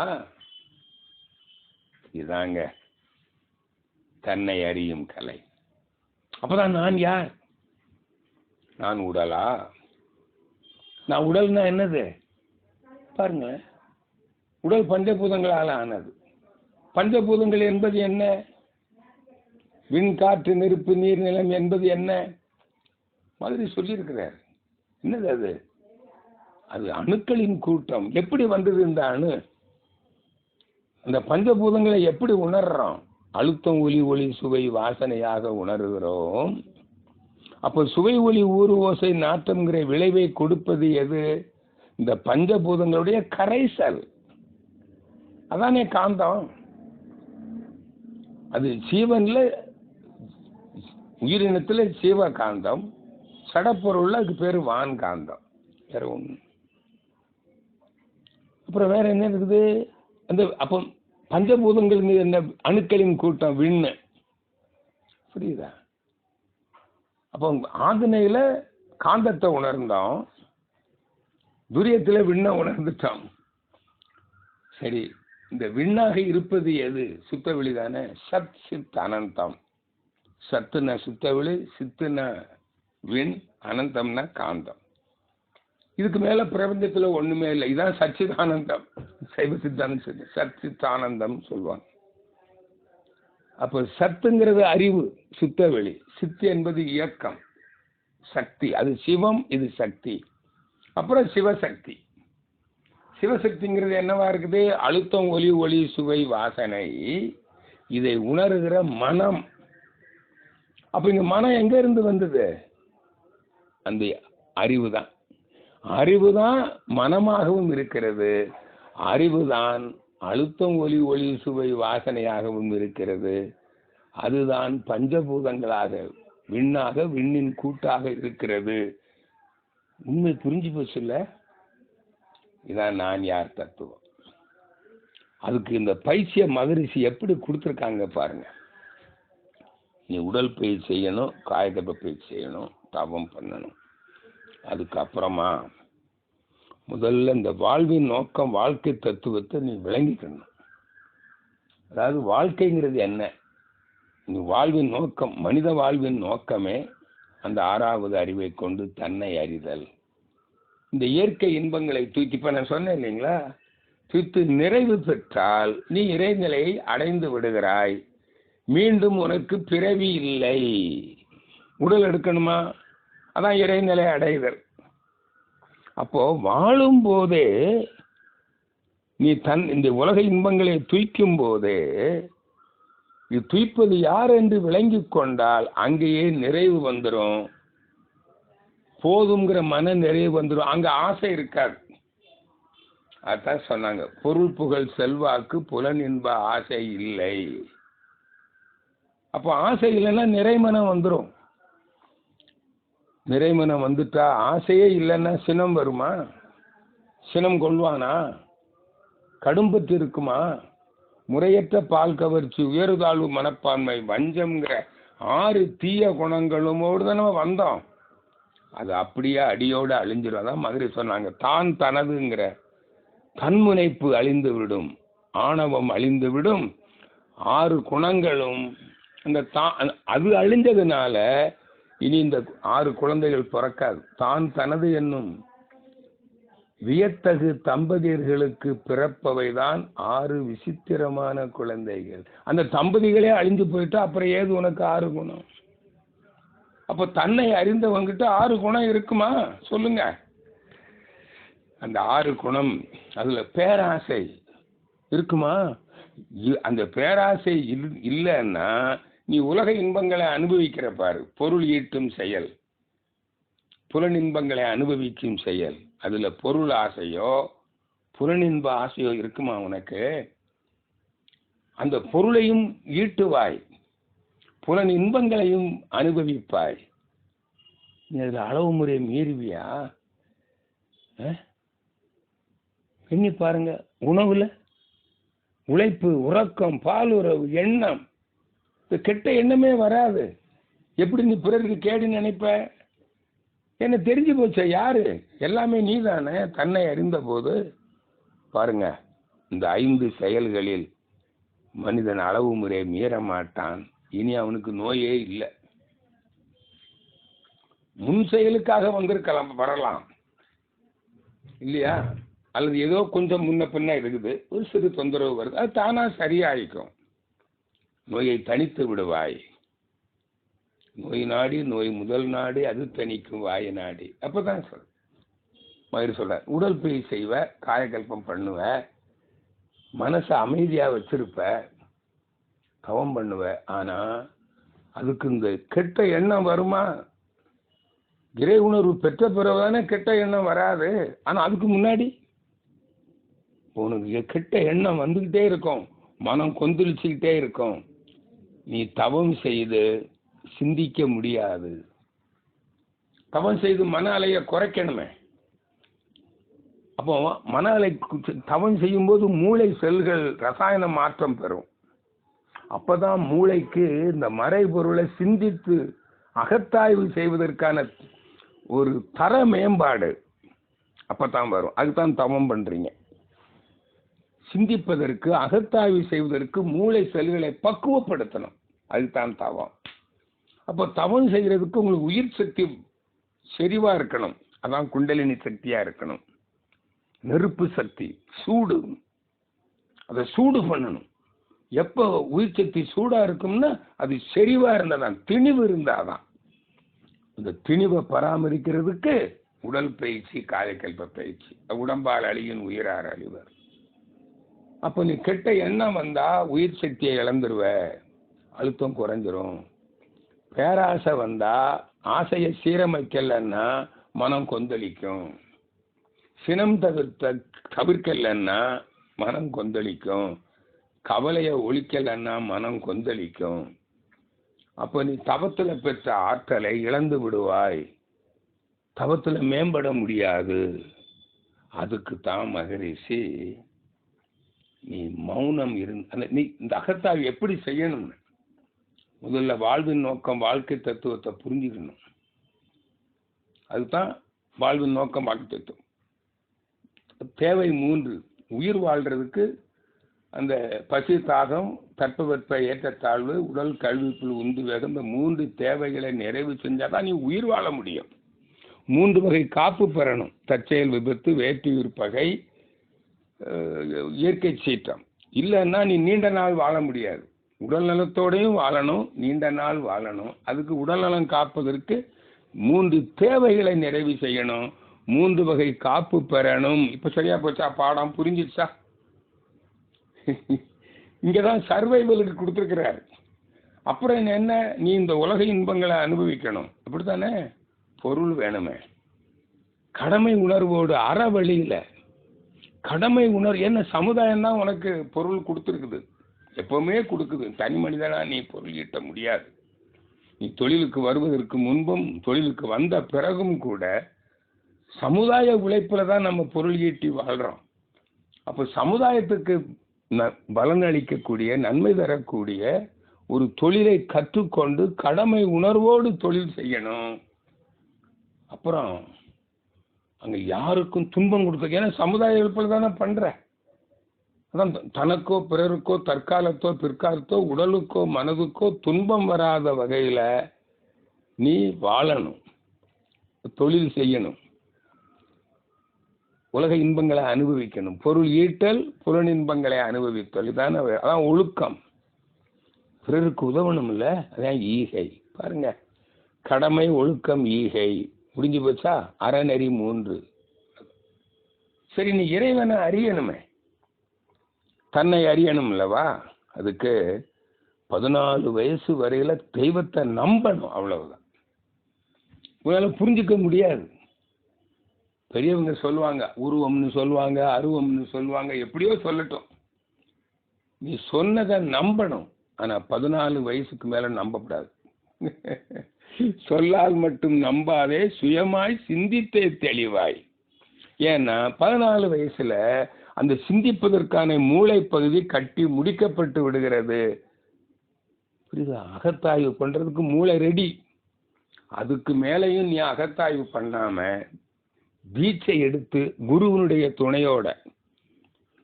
இதாங்க தன்னை அறியும் கலை. அப்பதான் நான் யார்? நான் உடலா? நான் உடல்னா என்னது பாருங்க. உடல் பஞ்சபூதங்களால் ஆனது. பஞ்சபூதங்கள் என்பது என்ன? விண், காற்று, நெருப்பு, நீர், நிலம் என்பது என்ன மாதிரி சொல்லியிருக்கிறார். என்னது அது? அது அணுக்களின் கூட்டம். எப்படி வந்தது இந்த அணு? அந்த பஞ்சபூதங்களை எப்படி உணர்றோம்? அழுத்தம் ஒலி ஒளி சுவை வாசனையாக உணர்கிறோம். அப்போ சுவை ஒளி ஊறு ஓசை நாட்டம்ங்கிற விளைவை கொடுப்பது எது? இந்த பஞ்சபூதங்களுடைய கரைசல். அதானே காந்தம். அது ஜீவன்ல உயிரினத்துல ஜீவகாந்தம், சடப்பொருள்ல அதுக்கு பேரு வான்காந்தம். வேற ஒண்ணு. அப்புறம் வேற என்ன இருக்குது? அந்த அப்போ பஞ்சபூதங்கள் என்ன? அணுக்களின் கூட்டம், விண்ணு. புரியுதா? அப்போ ஆதினையில காந்தத்தை உணர்ந்தோம், துரியத்துல விண்ண உணர்ந்துட்டோம். சரி, இந்த விண்ணாக இருப்பது எது? சுத்த வெளிதானே. சத் சித் அனந்தம். சத்துனா சுத்தவெளி, சித்துனா விண், அனந்தம்னா காந்தம். இதுக்கு மேல பிரபஞ்சத்துல ஒண்ணுமே இல்லை. இதான் சச்சிதானந்தம். சைவ சித்தாந்தம் சொல்லி சச்சித்தானந்தம் சொல்லுவாங்க. அப்ப சத்துங்கிறது அறிவு, சுத்தவெளி. சித்து என்பது இயக்கம், சக்தி. அது சிவம், இது சக்தி. அப்புறம் சிவசக்தி. சிவசக்திங்கிறது என்னவா இருக்குது? அழுத்தம் ஒலி ஒளி சுவை வாசனை. இதை உணர்கிற மனம். அப்ப இங்க மனம் எங்க இருந்து வந்தது? அந்த அறிவு தான். அறிவுதான் மனமாகவும் இருக்கிறது. அறிவுதான் அழுத்தம் ஒலி ஒளி சுவை வாசனையாகவும் இருக்கிறது. அதுதான் பஞ்சபூதங்களாக விண்ணாக விண்ணின் கூட்டாக இருக்கிறது. உண்மை புரிஞ்சு போச்சு இல்ல? இதான் நான் யார் தத்துவம். அதுக்கு இந்த பயிற்சியை மகரிஷி எப்படி கொடுத்துருக்காங்க பாருங்க. நீ உடல் பயிற்சி செய்யணும், காயகல்ப பயிற்சி செய்யணும், தவம் பண்ணணும். அதுக்கப்புறமா முதல்ல இந்த வாழ்வின் நோக்கம், வாழ்க்கை தத்துவத்தை நீ விளங்கிக்கணும். அதாவது வாழ்க்கைங்கிறது என்ன? நீ வாழ்வின் நோக்கம், மனித வாழ்வின் நோக்கமே அந்த ஆறாவது அறிவை கொண்டு தன்னை அறிதல். இந்த இயற்கை இன்பங்களை தூக்கி, இப்ப நான் சொன்னேன் இல்லைங்களா, தூத்து நிறைவு பெற்றால் நீ இறைநிலையை அடைந்து விடுகிறாய். மீண்டும் உனக்கு பிறவி இல்லை. உடல் எடுக்கணுமா? அதான் இறைநிலை அடைதல். அப்போ வாழும் போதே நீ இந்த உலக இன்பங்களை தூய்க்கும் போதே, இது தூய்ப்பது யார் என்று விளங்கி கொண்டால் அங்கேயே நிறைவு வந்துடும். போதுங்கிற மன நிறைவு வந்துடும். அங்க ஆசை இருக்காது. அதான் சொன்னாங்க, பொருள் புகழ் செல்வாக்கு புலன் இன்ப ஆசை இல்லை. அப்போ ஆசை இல்லைன்னா நிறைமனம் வந்துடும். நிறைமனம் வந்துட்டா, ஆசையே இல்லைன்னா சினம் வருமா? சினம் கொள்வானா? கடும்பற்று இருக்குமா? முறையற்ற பால் கவர்ச்சி, உயர்தாழ்வு மனப்பான்மை, வஞ்சம்ங்கிற 6 தீய குணங்களோடு தான் நம்ம வந்தோம். அது அப்படியே அடியோடு அழிஞ்சிடும். அதான் மதுரை சொன்னாங்க, தான் தனதுங்கிற தன்முனைப்பு அழிந்து விடும், ஆணவம் அழிந்து விடும், 6 குணங்களும் அந்த அது அழிஞ்சதுனால இனி இந்த 6 குழந்தைகள் பிறக்காது. தான் தனது என்னும் வியத்தகு தம்பதியர்களுக்கு பிறப்பவைதான் 6 விசித்திரமான குழந்தைகள். அந்த தம்பதிகளே அழிஞ்சு போயிட்டா அப்புறம் ஏது உனக்கு 6 குணம்? அப்போ தன்னை அறிந்தவங்கிட்ட 6 குணம் இருக்குமா சொல்லுங்க? அந்த 6 குணம், அதுல பேராசை இருக்குமா? அந்த பேராசை இல்லைன்னா நீ உலக இன்பங்களை அனுபவிக்கிற பாரு. பொருள் ஈட்டும் செயல், புலனின்பங்களை அனுபவிக்கும் செயல், அதுல பொருள் ஆசையோ புலனின்ப ஆசையோ இருக்குமா உனக்கு? அந்த பொருளையும் ஈட்டுவாய், புலன் இன்பங்களையும் அனுபவிப்பாய். நீ அதுல அளவு முறையை மீறுவியா? எண்ணி பாருங்க. உணவுல உழைப்பு, உறக்கம், பாலுறவு, எண்ணம், இந்த கெட்ட எண்ணமே வராது. எப்படி நீ பிறருக்கு கேடு நினைப்ப? என்ன தெரிஞ்சு போச்ச யாரு? எல்லாமே நீதானே. தன்னை அறிந்த போது பாருங்க, இந்த 5 செயல்களில் மனிதன் அளவு முறையை மீற மாட்டான். இனி அவனுக்கு நோயே இல்லை. முன் செயலுக்காக வந்திருக்கலாம், வரலாம் இல்லையா? அல்லது ஏதோ கொஞ்சம் முன்ன பின்ன இருக்குது, ஒரு சிறு தொந்தரவு வருது, அது தானா சரியாயிக்கும். நோயை தனித்து விடுவாய். நோய் நாடி நோய் முதல் நாடி அது தணிக்கும் வாய நாடி. அப்பதான் மயிறு சொல்ற, உடற்பயிற்சி செய்வ, காயகல்பம் பண்ணுவ, மனசை அமைதியா வச்சிருப்ப, தவம் பண்ணுவ. ஆனா அதுக்கு இந்த கெட்ட எண்ணம் வருமா? இறை உணர்வு பெற்ற பிறகுதானே கெட்ட எண்ணம் வராது. ஆனா அதுக்கு முன்னாடி உனக்கு கெட்ட எண்ணம் வந்துகிட்டே இருக்கும், மனம் கொந்தளிச்சுக்கிட்டே இருக்கும். நீ தவம் செய்து சிந்திக்க முடியாது. தவம் செய்து மன அலையை குறைக்கணுமே. அப்போ மன அலை தவம் செய்யும் போது மூளை செல்கள் ரசாயன மாற்றம் பெறும். அப்பதான் மூளைக்கு இந்த மறைபொருளை சிந்தித்து அகத்தாய்வு செய்வதற்கான ஒரு தர மேம்பாடு அப்பதான் வரும். அதுதான் தவம் பண்றீங்க. சிந்திப்பதற்கு, அகத்தாய்வு செய்வதற்கு மூளை செல்களை பக்குவப்படுத்தணும். அதுதான் தவம். அப்போ தவம் செய்யறதுக்கு உங்களுக்கு உயிர் சக்தி செறிவா இருக்கணும். அதான் குண்டலினி சக்தியா இருக்கணும். நெருப்பு சக்தி, சூடு, அதை சூடு பண்ணணும். எப்போ உயிர் சக்தி சூடா இருக்கும்னா அது செறிவா இருந்தாதான், திணிவு இருந்தாதான். இந்த திணிவை பராமரிக்கிறதுக்கு உடல் பயிற்சி, காயக்கல்ப பயிற்சி. உடம்பால் அழியும் உயிரார் அழிவர். அப்போ நீ கெட்ட எண்ணம் வந்தா உயிர் சக்தியை இழந்துருவ, அழுத்தம் குறைஞ்சிரும். பேராசை வந்தா ஆசையை சீரமைக்கலன்னா மனம் கொந்தளிக்கும். சினம் தவிர்க்கலன்னா மனம் கொந்தளிக்கும். கவலையை ஒழிக்கலன்னா மனம் கொந்தளிக்கும். அப்போ நீ தவத்துல பெற்ற ஆற்றலை இழந்து விடுவாய். தவத்துல மேம்பட முடியாது. அதுக்கு தான் மகரிஷி நீ மௌனம் நீ இந்த அகத்தாய்வு எப்படி செய்யணும்னு முதல்ல வாழ்வின் நோக்கம், வாழ்க்கை தத்துவத்தை புரிஞ்சுக்கணும். அதுதான் வாழ்வின் நோக்கம், வாழ்க்கை தத்துவம். தேவை 3. உயிர் வாழ்றதுக்கு அந்த பசி, தாகம், தட்பவெப்ப ஏற்றத்தாழ்வு, உடல், கல்விப்புல், உந்து வேகம், இந்த 3 தேவைகளை நிறைவு செஞ்சாதான் நீ உயிர் வாழ முடியும். 3 வகை காப்பு பெறணும். தற்செயல் விபத்து, வேற்றுயிர் பகை, இயற்கை சீற்றம். இல்லைன்னா நீ நீண்ட நாள் வாழ முடியாது. உடல் நலத்தோடையும் வாழணும், நீண்ட நாள் வாழணும். அதுக்கு உடல் நலம் காப்பதற்கு 3 தேவைகளை நிறைவு செய்யணும். 3 வகை காப்பு பெறணும். இப்ப சரியா போச்சா? பாடம் புரிஞ்சிடுச்சா? இங்கதான் சர்வைவலுக்கு கொடுத்துருக்கிறாரு. அப்புறம் என்ன, நீ இந்த உலக இன்பங்களை அனுபவிக்கணும், அப்படித்தானே? பொருள் வேணுமே. கடமை உணர்வோடு அற வழியில கடமை உணர்வு. என்ன சமுதாயம் தான் உனக்கு பொருள் கொடுத்துருக்குது, எப்பவுமே கொடுக்குது. தனி மனிதனா நீ பொருள் ஈட்ட முடியாது. நீ தொழிலுக்கு வருவதற்கு முன்பும் தொழிலுக்கு வந்த பிறகும் கூட சமுதாய உழைப்புல தான் நம்ம பொருள் ஈட்டி வாழ்றோம். அப்போ சமுதாயத்துக்கு பலன் அளிக்கக்கூடிய, நன்மை தரக்கூடிய ஒரு தொழிலை கற்றுக்கொண்டு கடமை உணர்வோடு தொழில் செய்யணும். அப்புறம் அங்க யாருக்கும் துன்பம் கொடுக்க, ஏன்னா சமுதாய உழைப்புல தானே பண்ற. அதான் தனக்கோ பிறருக்கோ தற்காலத்தோ பிற்காலத்தோ உடலுக்கோ மனதுக்கோ துன்பம் வராத வகையில நீ வாழணும், தொழில் செய்யணும். உலக இன்பங்களை அனுபவிக்கணும். பொருள் ஈட்டல், புலனின்பங்களை அனுபவித்தல், இதான அதான் ஒழுக்கம். பிறருக்கு உதவணும்ல, அதான் ஈகை. பாருங்க, கடமை, ஒழுக்கம், ஈகை முடிஞ்சு போச்சா? அறநெறி 3. சரி, நீ இறைவனை அறியணுமே, தன்னை அறியணும்லவா? அதுக்கு 14 வயசு வரையில தெய்வத்தை நம்பணும், அவ்வளவுதான். உங்களால புரிஞ்சுக்க முடியாது. பெரியவங்க சொல்லுவாங்க, உருவம்னு சொல்லுவாங்க, அருவம்னு சொல்லுவாங்க, எப்படியோ சொல்லட்டும், நீ சொன்னதை நம்பணும். ஆனா 14 வயசுக்கு மேல நம்பக்கூடாது. சொல்லால் மட்டும் நம்பாதே, சுயமாய் சிந்தித்தே தெளிவாய். ஏன்னா 14 வயசுல அந்த சிந்திப்பதற்கான மூளை பகுதி கட்டி முடிக்கப்பட்டு விடுகிறது. புரியுதா? அகத்தாய்வு பண்றதுக்கு மூளை ரெடி. அதுக்கு மேலையும் நீ அகத்தாய்வு பண்ணாம தீட்சை எடுத்து குருவனுடைய துணையோட,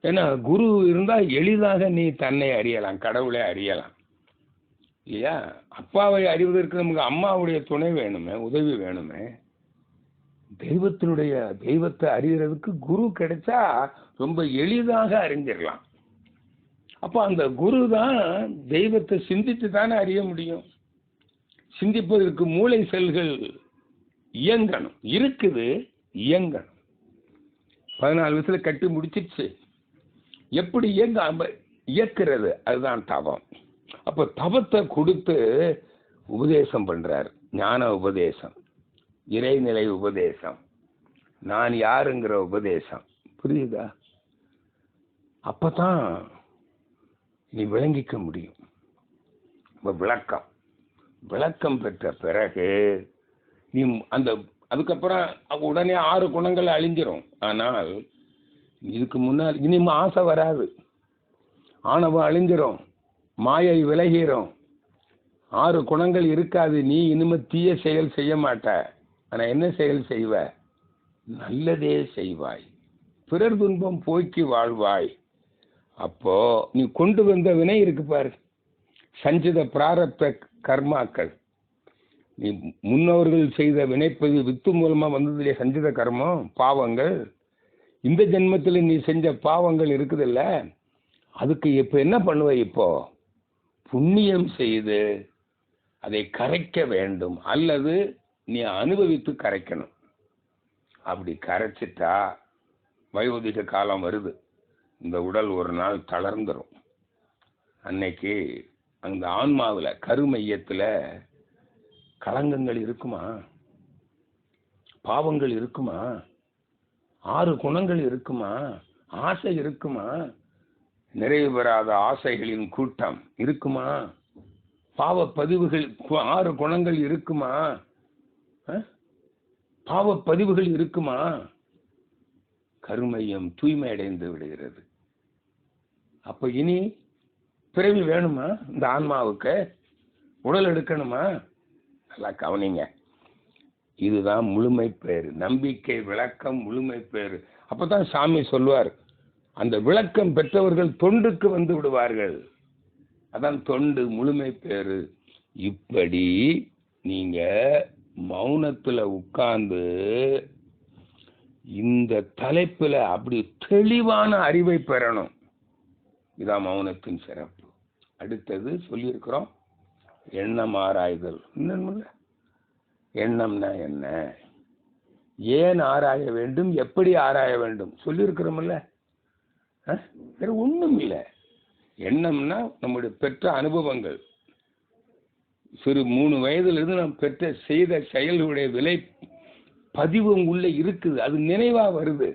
ஏன்னா குரு இருந்தா எளிதாக நீ தன்னை அறியலாம், கடவுளை அறியலாம் இல்லையா? அப்பாவை அறிவதற்கு நமக்கு அம்மாவுடைய துணை வேணுமே, உதவி வேணுமே. தெய்வத்தை அறியறதுக்கு குரு கிடைச்சா ரொம்ப எளிதாக அறிஞ்சிடலாம். அப்போ அந்த குரு தான் தெய்வத்தை சிந்தித்து தானே அறிய முடியும். சிந்திப்பதற்கு மூளை செல்கள் இயங்கணும், இருக்குது, இயங்கணும். 14 வயசுல கட்டி முடிச்சிருச்சு. எப்படி இயக்கிறது? அதுதான் தவம். அப்ப தவத்தை கொடுத்து உபதேசம் பண்றாரு. ஞான உபதேசம், இறைநிலை உபதேசம், நான் யாருங்கிற உபதேசம். புரியுதா? அப்பதான் நீ விளங்கிக்க முடியும். விளக்கம் பெற்ற பிறகு நீ அதுக்கப்புறம் உடனே 6 குணங்கள் அழிஞ்சிரும். ஆனால் இதுக்கு முன்னால் இனிமே ஆசை வராது, ஆணவம் அழிஞ்சிரும், மாயை விலகிரும், 6 குணங்கள் இருக்காது. நீ இனிமே தீய செயல் செய்ய மாட்ட. ஆனா என்ன செயல் செய்வ? நல்லதே செய்வாய், பிறர் துன்பம் போக்கி வாழ்வாய். அப்போ நீ கொண்டு வந்த வினை இருக்கு பாரு, சஞ்சித பிராரப்த கர்மாக்கள். நீ முன்னோர்கள் செய்த வினைப்பது வித்து மூலமா வந்ததுலே சஞ்சித கர்மம், பாவங்கள். இந்த ஜென்மத்தில் நீ செஞ்ச பாவங்கள் இருக்குதுல்ல, அதுக்கு இப்ப என்ன பண்ணுவ? இப்போ புண்ணியம் செய்து அதை கரைக்க வேண்டும், அல்லது நீ அனுபவித்து கரைக்கணும். அப்படி கரைச்சிட்டா வயோதிக காலம் வருது, இந்த உடல் ஒரு நாள் தளர்ந்துரும். அன்னைக்கு அந்த ஆன்மாவில் கருமையத்துல களங்கங்கள் இருக்குமா? பாவங்கள் இருக்குமா? 6 குணங்கள் இருக்குமா? ஆசை இருக்குமா? நிறைவு பெறாத ஆசைகளின் கூட்டம் இருக்குமா? பாவ பதிவுகள் 6 குணங்கள் இருக்குமா? பாவ பதிவுகள் இருக்குமா? கருமையம் தூய்மை அடைந்து விடுகிறது. அப்ப இனி பிறவி வேணுமா? இந்த ஆன்மாவுக்கு உடல் எடுக்கணுமா? நல்லா கவனிங்க. இதுதான் முழுமை பேரு, நம்பிக்கை விளக்கம் முழுமை பேரு. அப்பதான் சாமி சொல்வார், அந்த விளக்கம் பெற்றவர்கள் தொண்டுக்கு வந்து விடுவார்கள். அதான் தொண்டு, முழுமை பேரு. இப்படி நீங்க மௌனத்துல உட்கார்ந்து இந்த தலைப்புல அப்படி தெளிவான அறிவை பெறணும். இதான் மௌனத்தின் சிறப்பு. அடுத்தது சொல்லியிருக்கிறோம், எண்ணம் ஆராய்தல். இன்னொன்னு, எண்ணம்னா என்ன, ஏன் ஆராய வேண்டும், எப்படி ஆராய வேண்டும் சொல்லியிருக்கிறோம்ல. வேற ஒண்ணும் இல்லை. எண்ணம்னா நம்முடைய பெற்ற அனுபவங்கள், சிறு 3 வயதிலிருந்து நாம் பெற்ற செய்த செயல்களுடைய விலை பதிவு உள்ள இருக்குது, அது நினைவா வருது.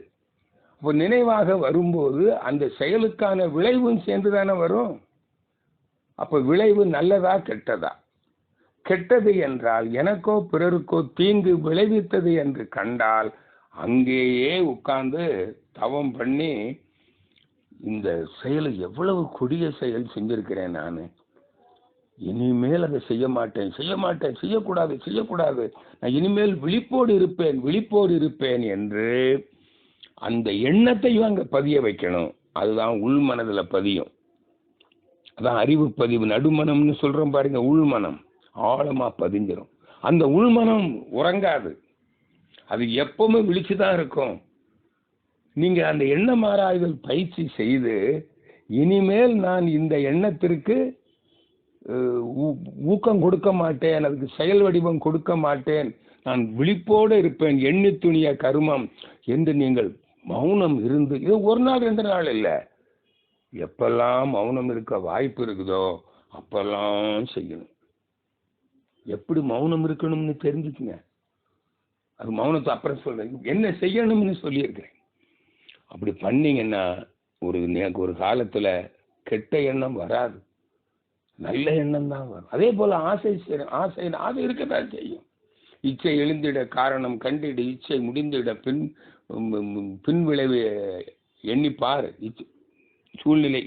அப்போ நினைவாக வரும்போது அந்த செயலுக்கான விளைவும் சேர்ந்துதானே வரும். அப்ப விளைவு நல்லதா கெட்டதா? கெட்டது என்றால் எனக்கோ பிறருக்கோ தீங்கு விளைவித்தது என்று கண்டால் அங்கேயே உட்கார்ந்து தவம் பண்ணி, இந்த செயலை எவ்வளவு கொடிய செயல் செஞ்சிருக்கிறேன் நான், இனிமேல் அதை செய்ய மாட்டேன், செய்யக்கூடாது, நான் இனிமேல் விழிப்போடு இருப்பேன் என்று அந்த எண்ணத்தையும் அங்க பதிய வைக்கணும். அதுதான் உள் மனதில் பதியும். அதான் அறிவு பதிவு. நடுமனம்னு சொல்றோம் பாருங்க, உள்மனம் ஆழமா பதிஞ்சிடும். அந்த உள்மனம் உறங்காது, அது எப்பவுமே விழிச்சுதான் இருக்கும். நீங்க அந்த எண்ணம் ஆராய்தல் பயிற்சி செய்து, இனிமேல் நான் இந்த எண்ணத்திற்கு ஊக்கம் கொடுக்க மாட்டேன், அதுக்கு செயல் வடிவம் கொடுக்க மாட்டேன், நான் விழிப்போடு இருப்பேன், எண்ணி துணிய கருமம் என்று நீங்கள் மௌனம் இருந்து, இது ஒரு நாள் 2 நாள் இல்லை, எப்பெல்லாம் மௌனம் இருக்க வாய்ப்பு இருக்குதோ அப்பெல்லாம் செய்யணும். எப்படி மௌனம் இருக்கணும்னு தெரிஞ்சுக்குங்க. அது மௌனத்தை அப்புறம் சொல்றேன், என்ன செய்யணும்னு சொல்லியிருக்கிறேன். அப்படி பண்ணீங்கன்னா ஒரு காலத்துல கெட்ட எண்ணம் வராது, நல்ல எண்ணம் தான் வரும். அதே போல ஆசை அது இருக்கதான் செய்யும். இச்சை எழுந்திட காரணம் கண்டிடு, இச்சை முடிந்திட பின் விளைவு எண்ணிப்பார். சூழ்நிலை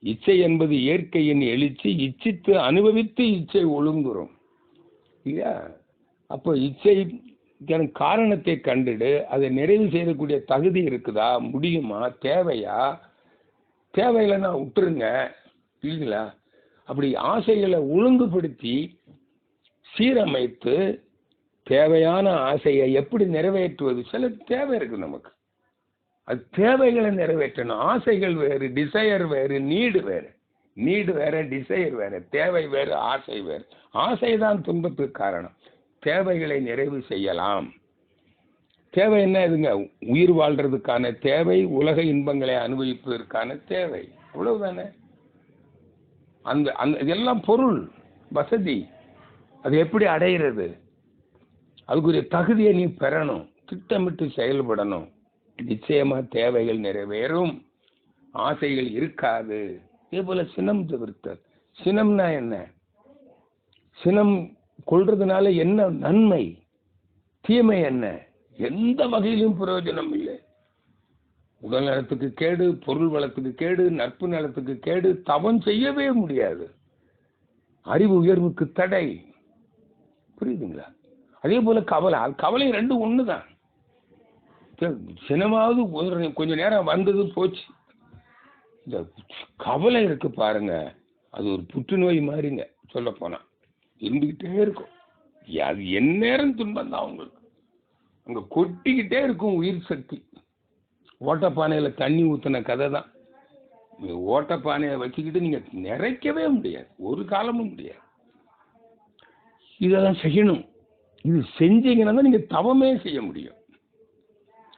இச்சை என்பது இயற்கையின் எழுச்சி, இச்சித்து அனுபவித்து இச்சை ஒழுங்குறோம் இல்லையா? அப்போ இச்சை காரணத்தை கண்டுடு, அதை நிறைவு செய்யக்கூடிய தகுதி இருக்குதா, முடியுமா, தேவையா, தேவையில்லைன்னா விட்டுருங்க இல்லைங்களா? அப்படி ஆசைகளை ஒழுங்குபடுத்தி சீரமைத்து தேவையான ஆசையை எப்படி நிறைவேற்றுவது? சில தேவை இருக்கு நமக்கு, அது தேவைகளை நிறைவேற்றணும். ஆசைகள் வேறு, டிசையர் வேறு, நீடு வேறு. நீடு வேற, டிசையர் வேற, தேவை வேறு, ஆசை வேறு. ஆசைதான் துன்பத்துக்கு காரணம். தேவைகளை நிறைவு செய்யலாம். தேவை என்ன இதுங்க? உயிர் வாழ்றதுக்கான தேவை, உலக இன்பங்களை அனுபவிப்பதற்கான தேவை, அவ்வளவுதானே. அந்த இதெல்லாம் பொருள் வசதி. அது எப்படி அடைகிறது? அதுக்குரிய தகுதியை நீ பெறணும், திட்டமிட்டு செயல்படணும். நிச்சயமா தேவைகள் நிறைவேறும், ஆசைகள் இருக்காது. இதே போல சினம் தவிர்த்தல். சினம்னா என்ன? சினம் கொள்றதுனால என்ன நன்மை, தீமை என்ன? எந்த வகையிலும் பிரயோஜனம் இல்லை. உடல் நலத்துக்கு கேடு, பொருள் வளத்துக்கு கேடு, நட்பு நலத்துக்கு கேடு, தவம் செய்யவே முடியாது, அறிவு உயர்வுக்கு தடை. புரியுதுங்களா? அதே போல கவலை ரெண்டும் ஒண்ணுதான். சினமாவது கொஞ்ச நேரம் வந்தது போச்சு. இந்த கவலை இருக்கு பாருங்க, அது ஒரு புற்றுநோய் மாதிரிங்க. சொல்ல போனா இருந்துகிட்டே இருக்கும். அது எந்நேரம் துன்பம் தான் உங்களுக்கு. அங்க கொட்டிக்கிட்டே இருக்கும் உயிர் சக்தி. ஓட்டப்பானையில தண்ணி ஊத்தின கதை தான். ஓட்டப்பானையை வச்சுக்கிட்டு நீங்க நிறைக்கவே முடியாது, ஒரு காலமும் முடியாது. இதெல்லாம் செய்யணும். இது செஞ்சீங்கன்னா தான் நீங்க தவமே செய்ய முடியும்.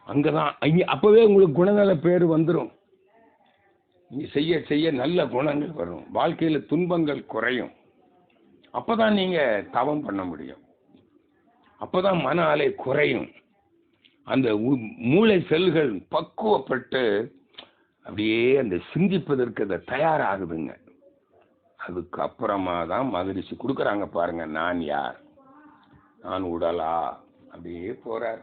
அங்கதான் அப்பவே உங்களுக்கு குணநல பேர் வந்துடும். நீங்க செய்ய செய்ய நல்ல குணங்கள் வரும், வாழ்க்கையில துன்பங்கள் குறையும். அப்பதான் நீங்க தவம் பண்ண முடியும். அப்பதான் மன அலை குறையும். அந்த மூளை செல்கள் பக்குவப்பட்டு அப்படியே அந்த சிந்திப்பதற்கு அதை தயாராகுதுங்க. அதுக்கு அப்புறமா தான் மகிழ்ச்சி கொடுக்குறாங்க பாருங்க. நான் யார், நான் உடலா, அப்படியே போறார்.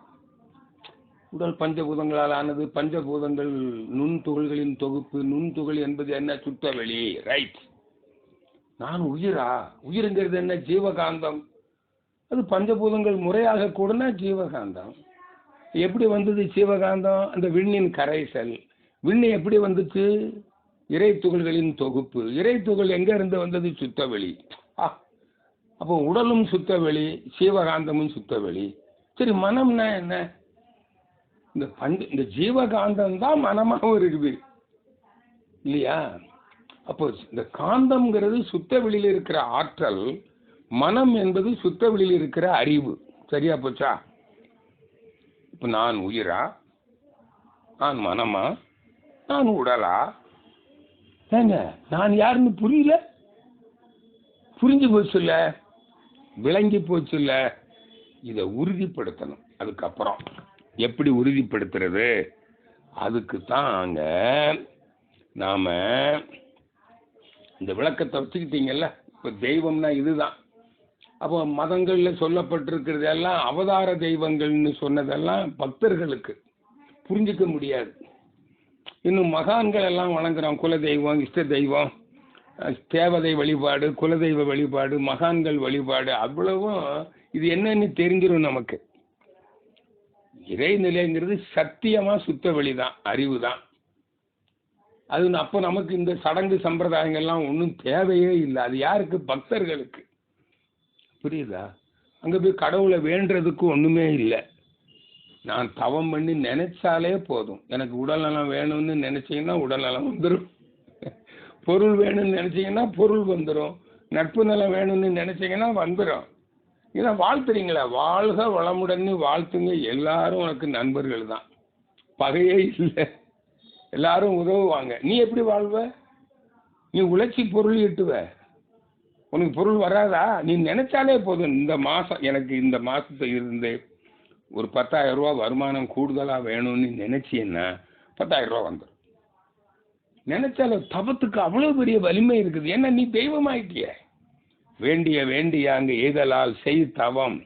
உடல் பஞ்சபூதங்களால் ஆனது. பஞ்சபூதங்கள் நுண்துகள்களின் தொகுப்பு. நுண்துகள் என்பது என்ன? சுத்தவெளி. ரைட். நான் உயிரா? உயிருங்கிறது என்ன? ஜீவகாந்தம். அது பஞ்சபூதங்கள் முறையாக கூடனா ஜீவகாந்தம். எப்படி வந்தது ஜீவகாந்தம்? அந்த விண்ணின் கரைசல். விண்ணு எப்படி வந்துச்சு? இறை துகள்களின் தொகுப்பு. இறை துகள் எங்க இருந்து வந்தது? சுத்தவெளி. அப்போ உடலும் சுத்தவெளி, ஜீவகாந்தமும் சுத்தவெளி. சரி, மனம்னா என்ன? இந்த ஜீவகாந்தம் தான் மனமாகவும் இருக்குது இல்லையா? அப்போ இந்த காந்தம்ங்கிறது சுத்த வெளியில் இருக்கிற ஆற்றல், மனம் என்பது சுத்த வெளியில் இருக்கிற அறிவு. சரியா போச்சா? இப்ப நான் உயிரா, நான் மனமா, நான் உடலா? ஏங்க, நான் யாருன்னு புரியல? புரிஞ்சு போச்சுல்ல, விளங்கி போச்சுல்ல? இதை உறுதிப்படுத்தணும். அதுக்கப்புறம் எப்படி உறுதிப்படுத்துறது? அதுக்கு தாங்க நாம இந்த விளக்கத்தை வச்சுக்கிட்டீங்கல்ல. இப்ப தெய்வம்னா இதுதான். அப்போ மதங்கள்ல சொல்லப்பட்டிருக்கிறது எல்லாம் அவதார தெய்வங்கள்னு சொன்னதெல்லாம் பக்தர்களுக்கு புரிஞ்சிக்க முடியாது. இன்னும் மகான்கள் எல்லாம் வணங்குறோம். குல தெய்வம், இஷ்ட தெய்வம், தேவதை வழிபாடு, குலதெய்வ வழிபாடு, மகான்கள் வழிபாடு, அவ்வளவும் இது என்னன்னு தெரிஞ்சிடும் நமக்கு. இறைநிலைங்கிறது சத்தியமா சுத்த வெளிதான், அறிவு தான். அது அப்போ நமக்கு இந்த சடங்கு சம்பிரதாயங்கள்லாம் ஒன்றும் தேவையே இல்லை. அது யாருக்கு? பக்தர்களுக்கு. புரியுதா? அங்கே போய் கடவுளை வேண்டுறதுக்கு ஒன்றுமே இல்லை. நான் தவம் பண்ணி நினைச்சாலே போதும். எனக்கு உடல் நலம் வேணும்னு நினைச்சீங்கன்னா உடல் நலம் வந்துடும். பொருள் வேணும்னு நினைச்சீங்கன்னா பொருள் வந்துடும். நட்பு நலம் வேணும்னு நினைச்சீங்கன்னா வந்துடும். இதை வாழ்த்துறீங்களா? வாழ்க வளமுடன் வாழ்த்துங்க. எல்லாரும் உனக்கு நண்பர்கள் தான், பகையே இல்லை. எல்லாரும் உதவுவாங்க. நீ எப்படி வாழ்வ? நீ உழைச்சி பொருள் ஈட்டுவ. உனக்கு பொருள் வராதா? நீ நினைச்சாலே போதும். இந்த மாசம் எனக்கு இந்த மாசத்துல இருந்து ஒரு 10,000 ரூபா வருமானம் கூடுதலா வேணும்னு நினைச்சீன்னா 10,000 ரூபா வந்துடும். நினைச்சாலே தவத்துக்கு அவ்வளவு பெரிய வலிமை இருக்குது. ஏன்னா நீ தெய்வமாயிட்டிய. வேண்டிய அங்க எய்தலால் செய் தவம்.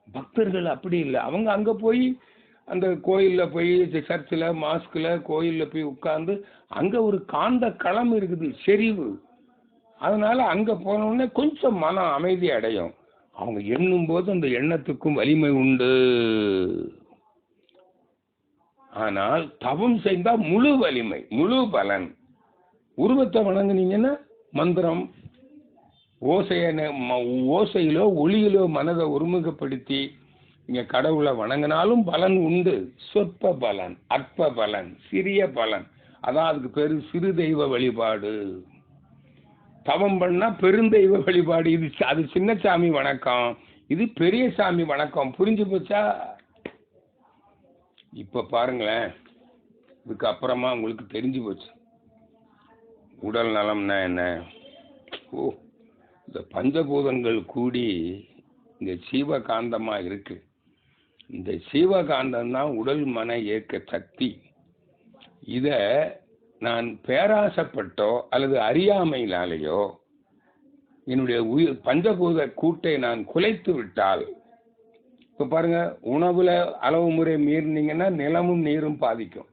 பக்தர்கள் அப்படி இல்லை. அவங்க அங்க போய் அந்த கோயில்ல போய் சர்ச்சில் மாஸ்கில் கோயில்ல போய் உட்கார்ந்து அங்க ஒரு காந்த களம் இருக்குது, செறிவு. அதனால அங்க போனோடனே கொஞ்சம் மனம் அமைதி அடையும். அவங்க எண்ணும் போது அந்த எண்ணத்துக்கும் வலிமை உண்டு. ஆனால் தவம் செய்தா முழு வலிமை, முழு பலன். உருவத்தை வணங்குனீங்கன்னா மந்திரம் ஓசையிலோ ஒளியிலோ மனதை ஒருமுகப்படுத்தி நீங்க கடவுளை வணங்கினாலும் பலன் உண்டு. சொற்ப பலன், அற்ப பலன், சிறிய பலன். அதான் அதுக்கு பேரு சிறு தெய்வ வழிபாடு. தவம் பண்ணா பெருந்தெய்வ வழிபாடு. இது அது சின்ன சாமி வணக்கம், இது பெரிய சாமி வணக்கம். புரிஞ்சு போச்சா? இப்ப பாருங்களேன், இதுக்கு அப்புறமா உங்களுக்கு தெரிஞ்சு போச்சு உடல் நலம்னா என்ன. ஓ, இந்த பஞ்சபூதங்கள் கூடி இந்த சீவகாந்தமா இருக்கு. இந்த சீவகாந்தம் தான் உடல் மன இயக்க சக்தி. இத நான் பேராசப்பட்டோ அல்லது அறியாமையினாலேயோ என்னுடைய பஞ்சபூத கூட்டை நான் குலைத்து விட்டால், இப்ப பாருங்க, உணவுல அளவு முறை மீறினீங்கன்னா நிலமும் நீரும் பாதிக்கும்.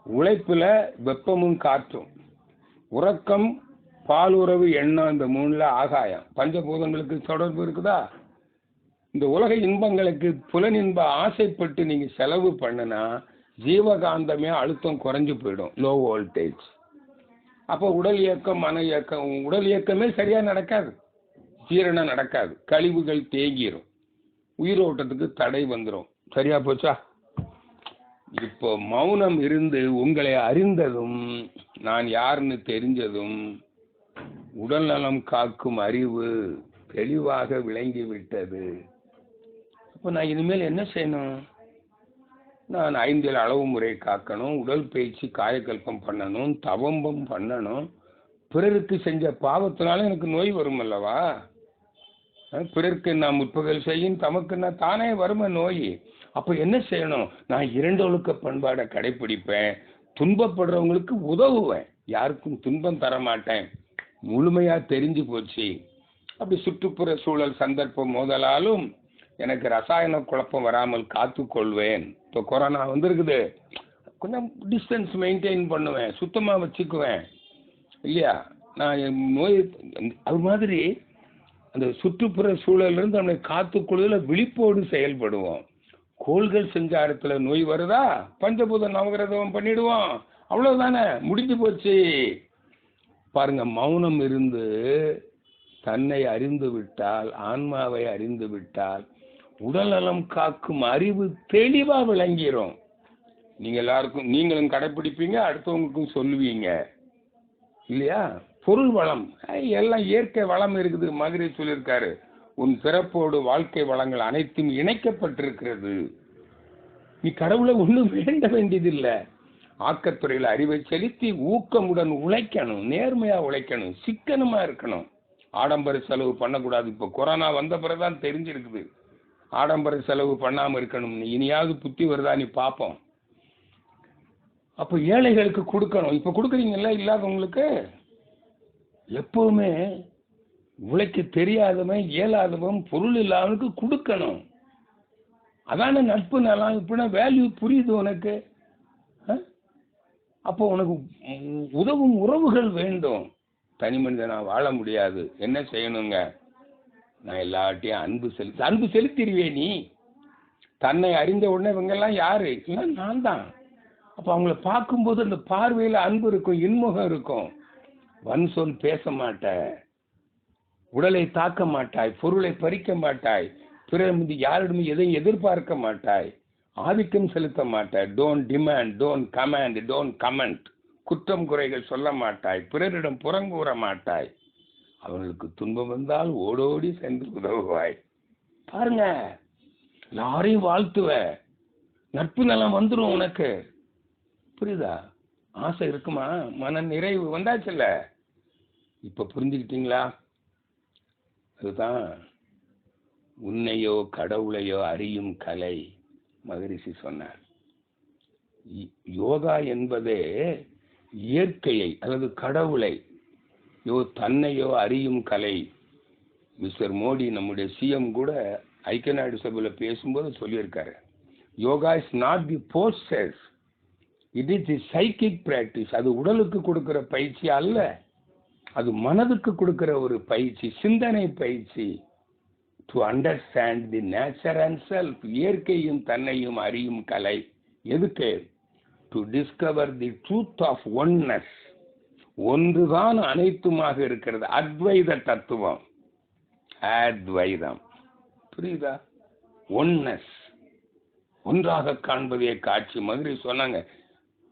உழைப்புல வெப்பமும் காற்றும், உறக்கம், பாலுறவு, எண்ணம், இந்த 3ல ஆகாயம். பஞ்சபூதங்களுக்கு தொடர்பு இருக்குதா? இந்த உலக இன்பங்களுக்கு புலனின்ப ஆசைப்பட்டு நீங்க செலவு பண்ணுனா ஜீவகாந்தமே அழுத்தம் குறைஞ்சு போயிடும், லோ வோல்டேஜ். அப்போ உடல் இயக்கம், மன இயக்கம், உடல் இயக்கமே சரியா நடக்காது, ஜீரணம் நடக்காது, கழிவுகள் தேங்கிரும், உயிரோட்டத்துக்கு தடை வந்துடும். சரியா போச்சா? இப்போ மௌனம் இருந்து உங்களை அறிந்ததும் நான் யாருன்னு தெரிஞ்சதும் உடல் நலம் காக்கும் அறிவு தெளிவாக விளங்கி விட்டது. அப்போ நான் இனிமேல் என்ன செய்யணும்? நான் 5 அளவு முறை காக்கணும், உடல் பயிற்சி காயக்கல்பம் பண்ணணும், தவம்பம் பண்ணணும். பிறருக்கு செஞ்ச பாவத்தினால எனக்கு நோய் வரும் அல்லவா? பிறருக்கு நான் முற்பகல் செய்யும் தமக்கு நான் தானே வரும நோய். அப்போ என்ன செய்யணும்? நான் 2 ஒழுக்க பண்பாடை கடைப்பிடிப்பேன், துன்பப்படுறவங்களுக்கு உதவுவேன், யாருக்கும் துன்பம் தர மாட்டேன். முழுமையா தெரிஞ்சு போச்சு. அப்படி சுற்றுப்புற சூழல் சந்தர்ப்பம் மோதலாலும் எனக்கு ரசாயன குழப்பம் வராமல் காத்து கொள்வேன். இப்போ கொரோனா வந்திருக்குது, கொஞ்சம் டிஸ்டன்ஸ் மெயின்டைன் பண்ணுவேன், சுத்தமா வச்சுக்குவேன் இல்லையா? நான் நோய் அது மாதிரி அந்த சுற்றுப்புற சூழலிருந்து நம்மளை காத்துக்கொள்வதில் விழிப்போடு செயல்படுவோம். கோள்கள் செஞ்சாரத்துல நோய் வருதா, பஞ்சபூத நவகிரகம் பண்ணிடுவோம், அவ்வளவுதானே, முடிஞ்சு போச்சு. பாருங்க, மௌனம் இருந்து தன்னை அறிந்து விட்டால், ஆன்மாவை அறிந்து விட்டால் உடல் நலம் காக்கும் அறிவு தெளிவா விளங்கிரும். நீங்க எல்லாருக்கும், நீங்களும் கடைப்பிடிப்பீங்க, அடுத்தவங்களுக்கும் சொல்லுவீங்க இல்லையா? பொருள் வளம் எல்லாம் இயற்கை வளம் இருக்குது. மதுரை சொல்லியிருக்காரு, உன் பிறப்போடு வாழ்க்கை வளங்கள் அனைத்தும் இணைக்கப்பட்டிருக்கிறது. நீ கடவுளை ஒன்றும் வேண்ட வேண்டியதில்லை. ஆக்கத்துறையில் அறிவை செலுத்தி ஊக்கமுடன் உழைக்கணும், நேர்மையா உழைக்கணும், சிக்கனமா இருக்கணும். ஆடம்பர செலவு பண்ணக்கூடாது. இப்போ கொரோனா வந்த பிறகுதான் தெரிஞ்சிருக்குது ஆடம்பர செலவு பண்ணாம இருக்கணும். இனியாவது புத்தி வருதா நீ பார்ப்போம். அப்போ ஏழைகளுக்கு கொடுக்கணும். இப்போ கொடுக்குறீங்கல்ல இல்லாதவங்களுக்கு. எப்பவுமே உழைக்க தெரியாதவன், இயலாதவன், பொருள் இல்லாதவனுக்கு கொடுக்கணும். அதான நட்பு நலம். இப்படின்னா வேல்யூ புரியுது உனக்கு. அப்போ உனக்கு உதவும் உறவுகள் வேண்டும். தனி மனிதனா வாழ முடியாது. என்ன செய்யணுங்க? நான் எல்லாட்டையும் அன்பு செலுத்திடுவே. நீ தன்னை அறிந்த உடனே இவங்கெல்லாம் யாரு? இல்லை, நான் தான். அப்போ அவங்கள பார்க்கும்போது அந்த பார்வையில் அன்பு இருக்கும், இன்முகம் இருக்கும். வன் சொல் பேச மாட்டாய், உடலை தாக்க மாட்டாய், பொருளை பறிக்க மாட்டாய், பிறர் மீது யாரிடமும் எதையும் எதிர்பார்க்க மாட்டாய், ஆதிக்கம் செலுத்த மாட்டாய். Don't demand, don't command, don't comment. குற்றம் குறைகள் சொல்ல மாட்டாய், பிறரிடம் புறங்கூற மாட்டாய். அவர்களுக்கு துன்பம் வந்தால் ஓடோடி சென்று உதவுவாய். பாருங்க, யாரையும் வாழ்த்துவ, நட்பு நலம் வந்துடும் உனக்கு. புரியுதா? ஆசை இருக்குமா? மன நிறைவு வந்தாச்சுல்ல. இப்ப புரிஞ்சுக்கிட்டீங்களா? அதுதான் உன்னையோ கடவுளையோ அறியும் கலை மகரிஷி சொன்னார். யோகா என்பதே இயற்கையை அல்லது கடவுளை தன்னையோ அறியும் கலை. மிஸ்டர் மோடி, நம்முடைய சிஎம் கூட ஐக்கிய நாடு சபையில் பேசும்போது சொல்லியிருக்காரு, yoga is not the posters, it is the psychic practice. அது உடலுக்கு கொடுக்கிற பயிற்சி அல்ல, அது மனதுக்கு கொடுக்கிற ஒரு பயிற்சி, சிந்தனை பயிற்சி. To understand the nature and self, இயற்கையும் தன்னையும் அறியும் கலை. எதுக்கு? To discover the truth of oneness. ஒன்றுதான் அனைத்துமாக இருக்கிறது. அத்வைத தத்துவம், அத்வைதம். புரியுதா? ஒன்னஸ், ஒன்றாக காண்பதே காட்சி. மகிழ்ச்சி சொன்னாங்க,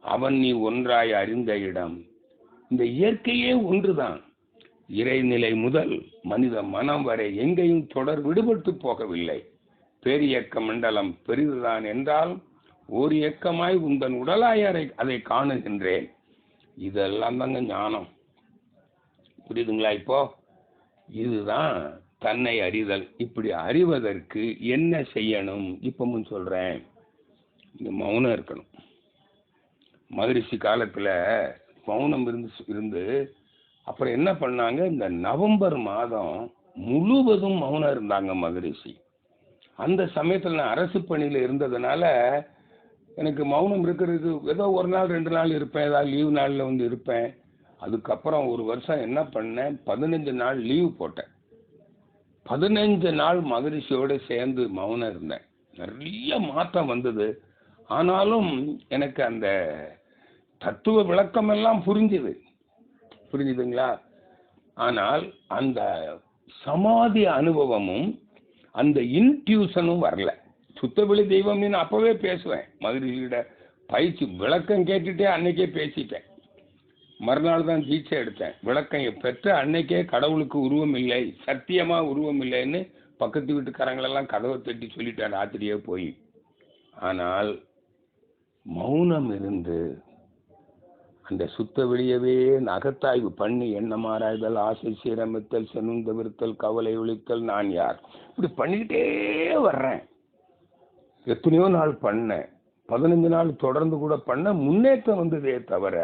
அவன் நீ ஒன்றாய் அறிந்த இடம். இந்த இயற்கையே ஒன்றுதான். இறைநிலை முதல் மனித மனம் வரை எங்கேயும் தொடர் விடுபட்டு போகவில்லை. பேரியக்க மண்டலம் பெரிதுதான் என்றால் ஒரு இயக்கமாய் உந்தன் உடலாயரை அதை காணுகின்றேன். இதெல்லாம் தாங்க ஞானம். புரியுதுங்களா? இப்போ இதுதான் தன்னை அறிதல். இப்படி அறிவதற்கு என்ன செய்யணும் இப்பவும் சொல்றேன். இந்த மௌனம் இருக்கணும். மகரிஷி காலத்துல மௌனம் இருந்து அப்புறம் என்ன பண்ணாங்க, இந்த நவம்பர் மாதம் முழுவதும் மௌனம் இருந்தாங்க மகரிஷி. அந்த சமயத்தில் நான் அரசு பணியில் இருந்ததுனால எனக்கு மௌனம் இருக்கிறதுக்கு ஏதோ ஒரு நாள் 2 நாள் இருப்பேன், ஏதாவது லீவு நாளில் வந்து இருப்பேன். அதுக்கப்புறம் ஒரு வருஷம் என்ன பண்ணேன், 15 நாள் லீவு போட்டேன். 15 நாள் மகரிஷியோடு சேர்ந்து மௌனம் இருந்தேன். நிறைய மாற்றம் வந்தது. ஆனாலும் எனக்கு அந்த தத்துவ விளக்கம் எல்லாம் புரிஞ்சுதுங்களா? ஆனால் அந்த சமாதி அனுபவமும் அந்த இன்ட்யூஷனும் வரல. சுத்தவெளி தெய்வம்னு அப்பவே பேசுவேன். மகரிஷியோட பயிற்சி விளக்கம் கேட்டுட்டே அன்னைக்கே பேசிட்டேன். மறுநாள் தான் தீட்சை எடுத்தேன். விளக்கம் பெற்ற அன்னைக்கே கடவுளுக்கு உருவம் இல்லை, சத்தியமா உருவம் இல்லைன்னு பக்கத்து வீட்டுக்காரங்களெல்லாம் கதவை தட்டி சொல்லிட்டேன் ராத்திரியே போய். ஆனால் மௌனம் இருந்து அந்த சுத்த வெளியவே அகத்தாய்வு பண்ணி எண்ணமாராய்தல், ஆசை சீரமைத்தல், செனுந்தவிருத்தல், கவலை ஒழித்தல், நான் யார், இப்படி பண்ணிக்கிட்டே வர்றேன். எத்தனையோ நாள் பண்ணேன். 15 நாள் தொடர்ந்து கூட பண்ண முன்னேற்றம் வந்ததே தவிர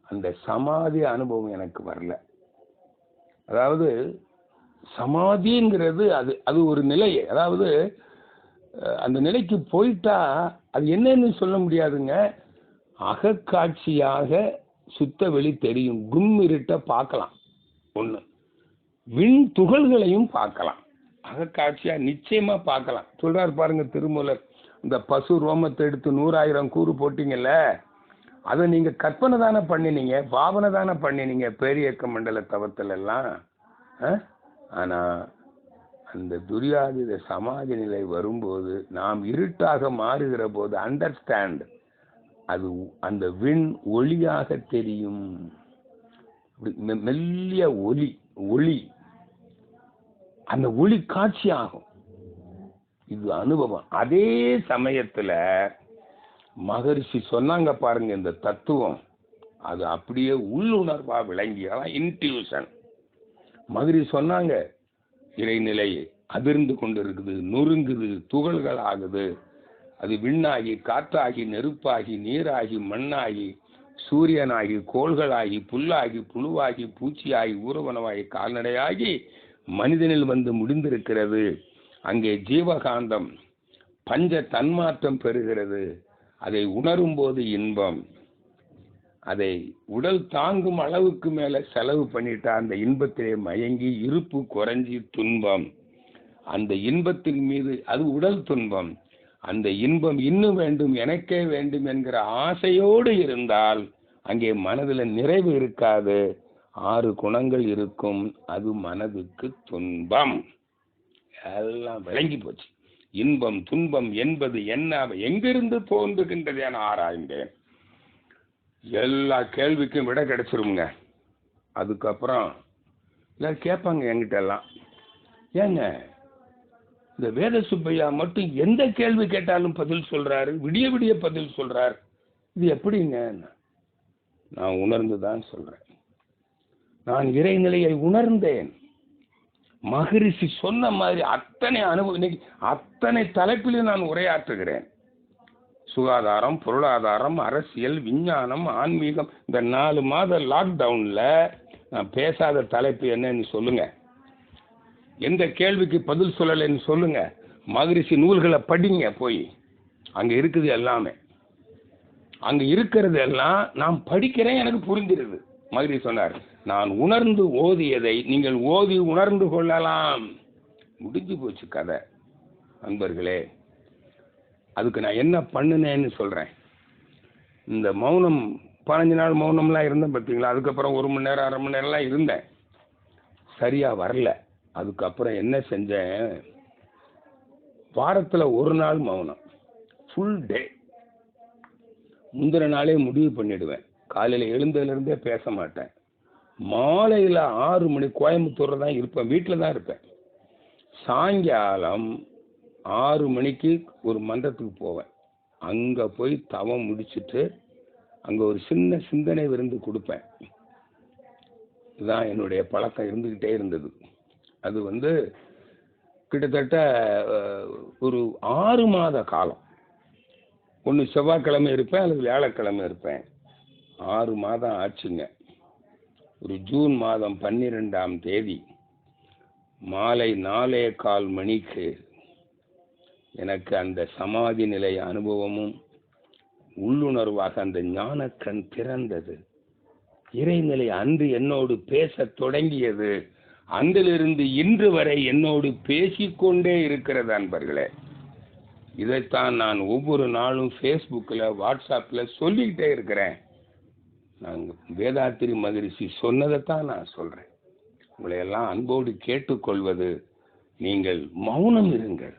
அந்த சமாதி அனுபவம் எனக்கு வரல. அதாவது சமாதிங்கிறது அது ஒரு நிலை. அதாவது அந்த நிலைக்கு போயிட்டா அது என்னன்னு சொல்ல முடியாதுங்க. அகக்காட்சியாக சுத்த வெளி தெரியும். கும் இருட்ட பார்க்கலாம். ஒண்ணு, விண் துகள்களையும் பார்க்கலாம். அகக்காட்சியா நிச்சயமா பார்க்கலாம். சொல்றாரு பாருங்க திருமூலர், இந்த பசு ரோமத்தை எடுத்து 100,000 கூறு போட்டீங்கல்ல, அதை நீங்க கற்பனை தானே பண்ணினீங்க, பாவனை தானே பண்ணினீங்க பேரியக்க மண்டல தவத்தில் எல்லாம். ஆனா அந்த துரியாதீத சமாதி நிலை வரும்போது, நாம் இருட்டாக மாறுகிற போது அண்டர்ஸ்டாண்ட், அது அந்த விண் ஒளியாக தெரியும். மெல்லிய ஒளி அந்த ஒளி காட்சி ஆகும். இது அனுபவம். அதே சமயத்துல மகரிஷி சொன்னாங்க பாருங்க, இந்த தத்துவம் அது அப்படியே உள்ளுணர்வா விளங்கியதான் இன்ட்யூஷன். மகரிஷி சொன்னாங்க, இறைநிலை அதிர்ந்து கொண்டு இருக்குது, நொறுங்குது, துகள்கள் ஆகுது. அது விண்ணாகி, காற்றாகி, நெருப்பாகி, நீராகி, மண்ணாகி, சூரியனாகி, கோள்களாகி, புல்லாகி, புழுவாகி, பூச்சியாகி, ஊர்வனமாகி, கால்நடையாகி மனிதனில் வந்து முடிந்திருக்கிறது. அங்கே ஜீவகாந்தம் பஞ்ச தன்மாற்றம் பெறுகிறது. அதை உணரும் போது இன்பம். அதை உடல் தாங்கும் அளவுக்கு மேல செலவு பண்ணிட்டா அந்த இன்பத்திலே மயங்கி இருப்பு குறைஞ்சி துன்பம். அந்த இன்பத்தின் மீது அது உடல் துன்பம். அந்த இன்பம் இன்னும் வேண்டும், எனக்கே வேண்டும் என்கிற ஆசையோடு இருந்தால் அங்கே மனதில் நிறைவு இருக்காது. 6 குணங்கள் இருக்கும். அது மனதுக்கு துன்பம். எல்லாம் விளங்கி போச்சு. இன்பம் துன்பம் என்பது என்ன, எங்கிருந்து தோன்றுகின்றது என ஆராய்ந்தேன். எல்லா கேள்விக்கும் விட கிடைச்சிருங்க. அதுக்கப்புறம் எல்லாரும் கேட்பாங்க என்கிட்ட எல்லாம், ஏங்க இந்த வேத சுப்பையா மட்டும் எந்த கேள்வி கேட்டாலும் பதில் சொல்றாரு, விடிய விடிய பதில் சொல்றார், இது எப்படிங்க? நான் உணர்ந்துதான் சொல்றேன். நான் இறைநிலையை உணர்ந்தேன். மகரிஷி சொன்ன மாதிரி அத்தனை அனுபவம், அத்தனை தலைப்பிலும் நான் உரையாற்றுகிறேன். சுகாதாரம், பொருளாதாரம், அரசியல், விஞ்ஞானம், ஆன்மீகம். இந்த 4 மாத லாக்டவுன்ல நான் பேசாத தலைப்பு என்னன்னு சொல்லுங்க. எந்த கேள்விக்கு பதில் சொல்லலைன்னு சொல்லுங்க. மகரிஷி நூல்களை படிங்க போய். அங்க இருக்குது எல்லாமே. அங்க இருக்கிறது எல்லாம் நான் படிக்கிறேன், எனக்கு புரிஞ்சிருது. மகரிஷி சொன்னார், நான் உணர்ந்து ஓதியதை நீங்கள் ஓதி உணர்ந்து கொள்ளலாம். முடிஞ்சு போச்சு கதை. நண்பர்களே, அதுக்கு நான் என்ன பண்ணினேன்னு சொல்றேன். இந்த மௌனம் 15 நாள் மௌனம்லாம் இருந்தேன் பார்த்தீங்களா. அதுக்கப்புறம் 1 மணி நேரம் 1/2 மணி நேரம்லாம் இருந்தேன். சரியா வரல. அதுக்கப்புறம் என்ன செஞ்சேன், வாரத்தில் 1 நாள் மௌனம், ஃபுல் டே. முந்தின நாளே முடிவு பண்ணிடுவேன். காலையில் எழுந்ததுலேருந்தே பேச மாட்டேன். மாலையில் 6 மணி கோயம்புத்தூரில் தான் இருப்பேன், வீட்டில் தான் இருப்பேன். சாயங்காலம் 6 மணிக்கு ஒரு மன்றத்துக்கு போவேன். அங்கே போய் தவம் முடிச்சுட்டு அங்கே ஒரு சின்ன சிந்தனை விருந்து கொடுப்பேன். இதுதான் என்னுடைய பழக்கம் இருந்துக்கிட்டே இருந்தது. அது கிட்டத்தட்ட ஒரு 6 மாத காலம். ஒன்று செவ்வாய்க்கிழமை இருப்பேன், அல்லது வியாழக்கிழமை இருப்பேன். 6 மாதம் ஆச்சுங்க. ஒரு ஜூன் மாதம் 12ஆம் தேதி மாலை 4:15 மணிக்கு எனக்கு அந்த சமாதி நிலை அனுபவமும் உள்ளுணர்வாக அந்த ஞானக்கண் திறந்தது. இறைநிலை அன்று என்னோடு பேச தொடங்கியது. அன்றிலிருந்து இன்று வரை என்னோடு பேசிக்கொண்டே இருக்கிறது. அன்பர்களே, இதைத்தான் நான் ஒவ்வொரு நாளும் ஃபேஸ்புக்கில், வாட்ஸ்அப்பில் சொல்லிக்கிட்டே இருக்கிறேன். நாங்கள் வேதாத்திரி மகரிஷி சொன்னதைத்தான் நான் சொல்கிறேன். உங்களை எல்லாம் அன்போடு கேட்டுக்கொள்வது, நீங்கள் மௌனம் இருங்கள்.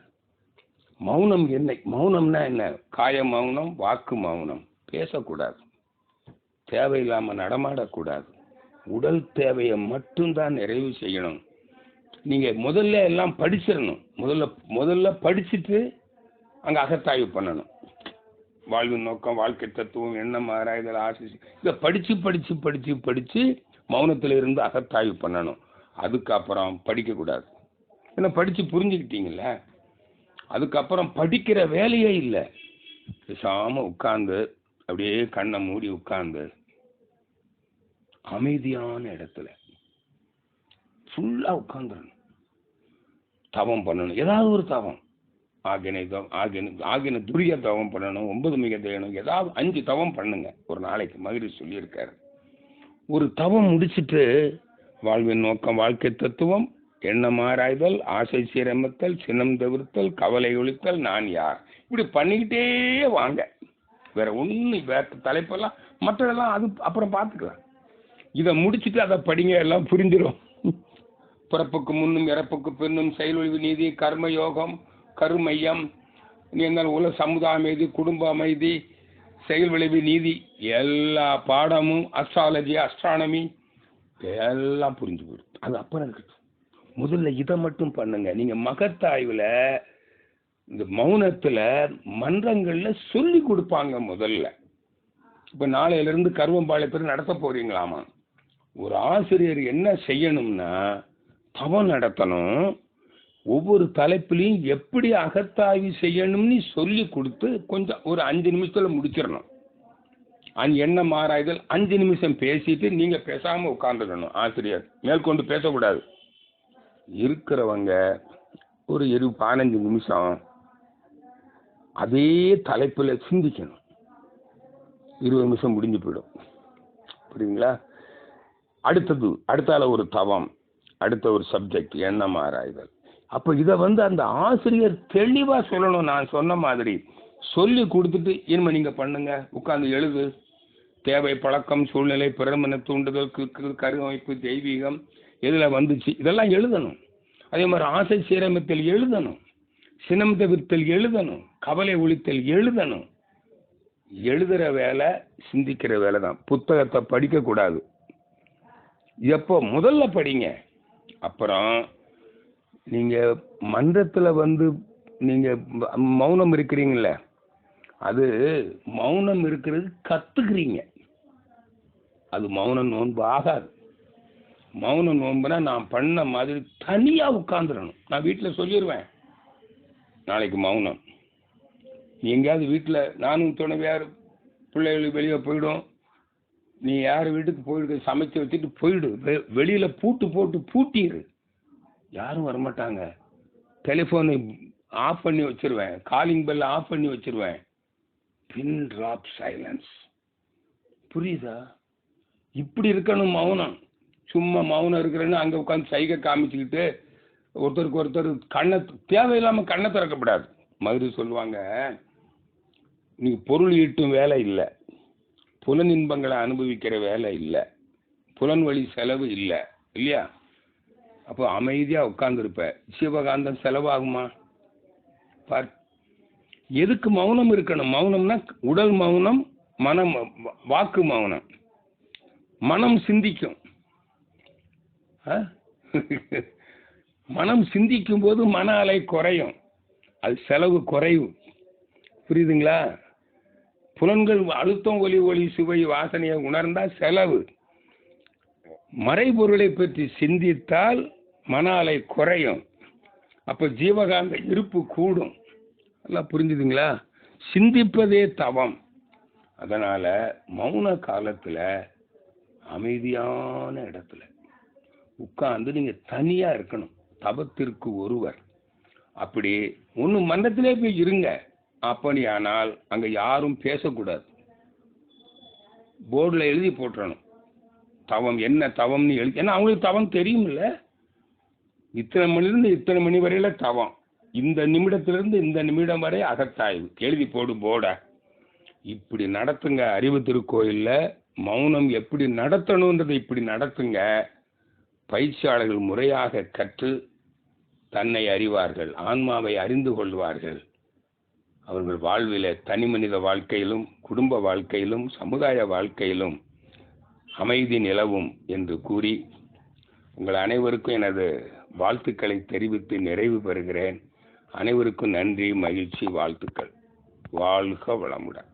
மௌனம் என்ன? மௌனம்னா என்ன? காய மௌனம், வாக்கு மௌனம். பேசக்கூடாது, தேவையில்லாமல் நடமாடக்கூடாது. உடல் தேவையை மட்டும்தான் நிறைவு செய்யணும். நீங்கள் முதல்ல எல்லாம் படிச்சிடணும். முதல்ல படிச்சுட்டு அங்கே அகத்தாய்வு பண்ணணும். வாழ்வின் நோக்கம், வாழ்க்கை தத்துவம், எண்ணம், ஆராய்தல், ஆசை, இதை படித்து மௌனத்தில் இருந்து அகத்தாய்வு பண்ணணும். அதுக்கப்புறம் படிக்கக்கூடாது. ஏன்னா படித்து புரிஞ்சுக்கிட்டீங்கள, அதுக்கப்புறம் படிக்கிற வேலையே இல்லை. பேசாமல் உட்கார்ந்து அப்படியே கண்ணை மூடி உட்கார்ந்து அமைதியான இடத்துல ஃபுல்லாக உட்காந்துடணும். தவம் பண்ணணும், ஏதாவது ஒரு தவம். ஆகின துரிய தவம் பண்ணணும், 9 மிக தேயணும், ஏதாவது 5 தவம் பண்ணுங்க ஒரு நாளைக்கு. மகிழ்ச்சி சொல்லியிருக்காரு. ஒரு தவம் முடிச்சுட்டு வாழ்வின் நோக்கம், வாழ்க்கை தத்துவம், எண்ணம் ஆராய்தல், ஆசை சீரமைத்தல், சினம் தவிர்த்தல், கவலை ஒழித்தல், நான் யார், இப்படி பண்ணிக்கிட்டே வாங்க. வேற ஒன்று, வேற தலைப்பெல்லாம் மற்றதெல்லாம் அது அப்புறம் பார்த்துக்கலாம். இதை முடிச்சுட்டு அதை படிங்க, எல்லாம் புரிஞ்சிடும். பிறப்புக்கு முன்னும் இறப்புக்கு பின்னும், செயலொழிவு நீதி, கர்ம யோகம், கருமையம், உலக சமுதாய அமைதி, குடும்ப அமைதி, செயல் விளைவு நீதி, எல்லா பாடமும், அஸ்ட்ராலஜி, அஸ்ட்ரானமி எல்லாம் புரிஞ்சு போயிடும். அது அப்புறம் இருக்கு. முதல்ல இதை மட்டும் பண்ணுங்க. நீங்க மகத்தாய்வுல, இந்த மௌனத்துல, மன்றங்கள்ல சொல்லி கொடுப்பாங்க முதல்ல. இப்ப நாளையிலிருந்து கருவம்பாளையத்தில் நடத்த போறீங்களாமா. ஒரு ஆசிரியர் என்ன செய்யணும்னா, தவம் நடத்தணும். ஒவ்வொரு தலைப்பிலையும் எப்படி அகத்தாய்வு செய்யணும்னு சொல்லி கொடுத்து கொஞ்சம் ஒரு 5 நிமிஷத்துல முடிச்சிடணும். எண்ணம் ஆராய்தல் 5 நிமிஷம் பேசிட்டு நீங்க பேசாம உட்கார்ந்துடணும். ஆசிரியர் மேற்கொண்டு பேசக்கூடாது. இருக்கிறவங்க ஒரு 15 நிமிஷம் அதே தலைப்புல சிந்திக்கணும். 20 நிமிஷம் முடிஞ்சு போயிடும். புரியுங்களா? அடுத்தால ஒரு தவம், அடுத்த ஒரு சப்ஜெக்ட் எண்ணம் ஆராய்தல். அப்போ இதை அந்த ஆசிரியர் தெளிவா சொல்லணும். நான் சொன்ன மாதிரி சொல்லி கொடுத்துட்டு இனிமே நீங்க பண்ணுங்க, உட்கார்ந்து எழுது. தேவை, பழக்கம், சூழ்நிலை, பிரமண தூண்டுதல், கருவமைப்பு, தெய்வீகம், எதுல வந்துச்சு, இதெல்லாம் எழுதணும். அதே மாதிரி ஆசை சீரமைத்தல் எழுதணும், சினம் தவிர்த்தல் எழுதணும், கவலை ஒழித்தல் எழுதணும். எழுதுற வேலை சிந்திக்கிற வேலை தான். புத்தகத்தை படிக்கக்கூடாது. எப்போ முதல்ல படிங்க. அப்புறம் நீங்கள் மன்றத்தில் நீங்கள் மௌனம் இருக்கிறீங்கள, அது மௌனம் இருக்கிறது கற்றுக்குறீங்க. அது மௌன நோன்பு ஆகாது. மௌன நோன்புனா நான் பண்ண மாதிரி தனியாக உட்காந்துடணும். நான் வீட்டில் சொல்லிடுவேன், நாளைக்கு மௌனம். நீ எங்கேயாவது வீட்டில் நானும் துணைவியார் பிள்ளைகள் வெளியே போயிடும், நீ யார் வீட்டுக்கு போயிடு, சமைச்சு வச்சுட்டு போயிடு. வெளியில் பூட்டு போட்டு பூட்டிடு, யாரும் வரமாட்டாங்க. டெலிஃபோனை ஆஃப் பண்ணி வச்சிருவேன், காலிங் பெல்லை ஆஃப் பண்ணி வச்சிருவேன். பின் ட்ராப் சைலன்ஸ். புரியுதா? இப்படி இருக்கணும் மௌனம். சும்மா மௌனம் இருக்கிறேன்னு அங்கே உட்காந்து சைகை காமிச்சுக்கிட்டு ஒருத்தருக்கு ஒருத்தர் கண்ணை தேவையில்லாமல் கண்ணை திறக்கப்படாது. மதுரை சொல்லுவாங்க, நீங்கள் பொருள் ஈட்டும் வேலை இல்லை, புலன் இன்பங்களை அனுபவிக்கிற வேலை இல்லை, புலன் வழி செலவு இல்லை, இல்லையா? அப்போ அமைதியாக உட்காந்துருப்ப. சிவகாந்தம் செலவாகுமா பார். எதுக்கு மௌனம் இருக்கணும்? மௌனம்னா உடல் மௌனம், மனம் வாக்கு மௌனம். மனம் சிந்திக்கும். மனம் சிந்திக்கும் போது மன அலை குறையும், அது செலவு குறையும். புரியுதுங்களா? புலன்கள் அழுத்தம், ஒலி, ஒளி, சுவை, வாசனையை உணர்ந்தா செலவு. மறைபொருளை பற்றி சிந்தித்தால் மன அலை குறையும். அப்போ ஜீவகாந்த இருப்பு கூடும். எல்லாம் புரிஞ்சுதுங்களா? சிந்திப்பதே தவம். அதனால மௌன காலத்தில் அமைதியான இடத்துல உட்கார்ந்து நீங்க தனியா இருக்கணும். தபத்திற்கு ஒருவர். அப்படி ஒன்று மன்றத்திலே போய் இருங்க. அப்படியானால் அங்க யாரும் பேசக்கூடாது. போர்டில் எழுதி போட்டுறணும் தவம் என்ன தவம்னு எழுதி. ஏன்னா அவங்களுக்கு தவம் தெரியுமில்ல. இத்தனை மணிலிருந்து இத்தனை மணி வரையில தவம், இந்த நிமிடத்திலிருந்து இந்த நிமிடம் வரை அகத்தாய்வு, எழுதி போடு போட. இப்படி நடத்துங்க. அறிவு திருக்கோயில்ல மௌனம் எப்படி நடத்தணுன்றதை இப்படி நடத்துங்க. பயிற்சியாளர்கள் முறையாக கற்று தன்னை அறிவார்கள், ஆன்மாவை அறிந்து கொள்வார்கள். அவர்கள் வாழ்வில தனி மனித வாழ்க்கையிலும் குடும்ப வாழ்க்கையிலும் சமுதாய வாழ்க்கையிலும் அமைதி நிலவும் என்று கூறி உங்கள் அனைவருக்கும் எனது வாழ்த்துக்களை தெரிவித்து நிறைவு பெறுகிறேன். அனைவருக்கும் நன்றி, மகிழ்ச்சி, வாழ்த்துக்கள். வாழ்க வளமுடன்.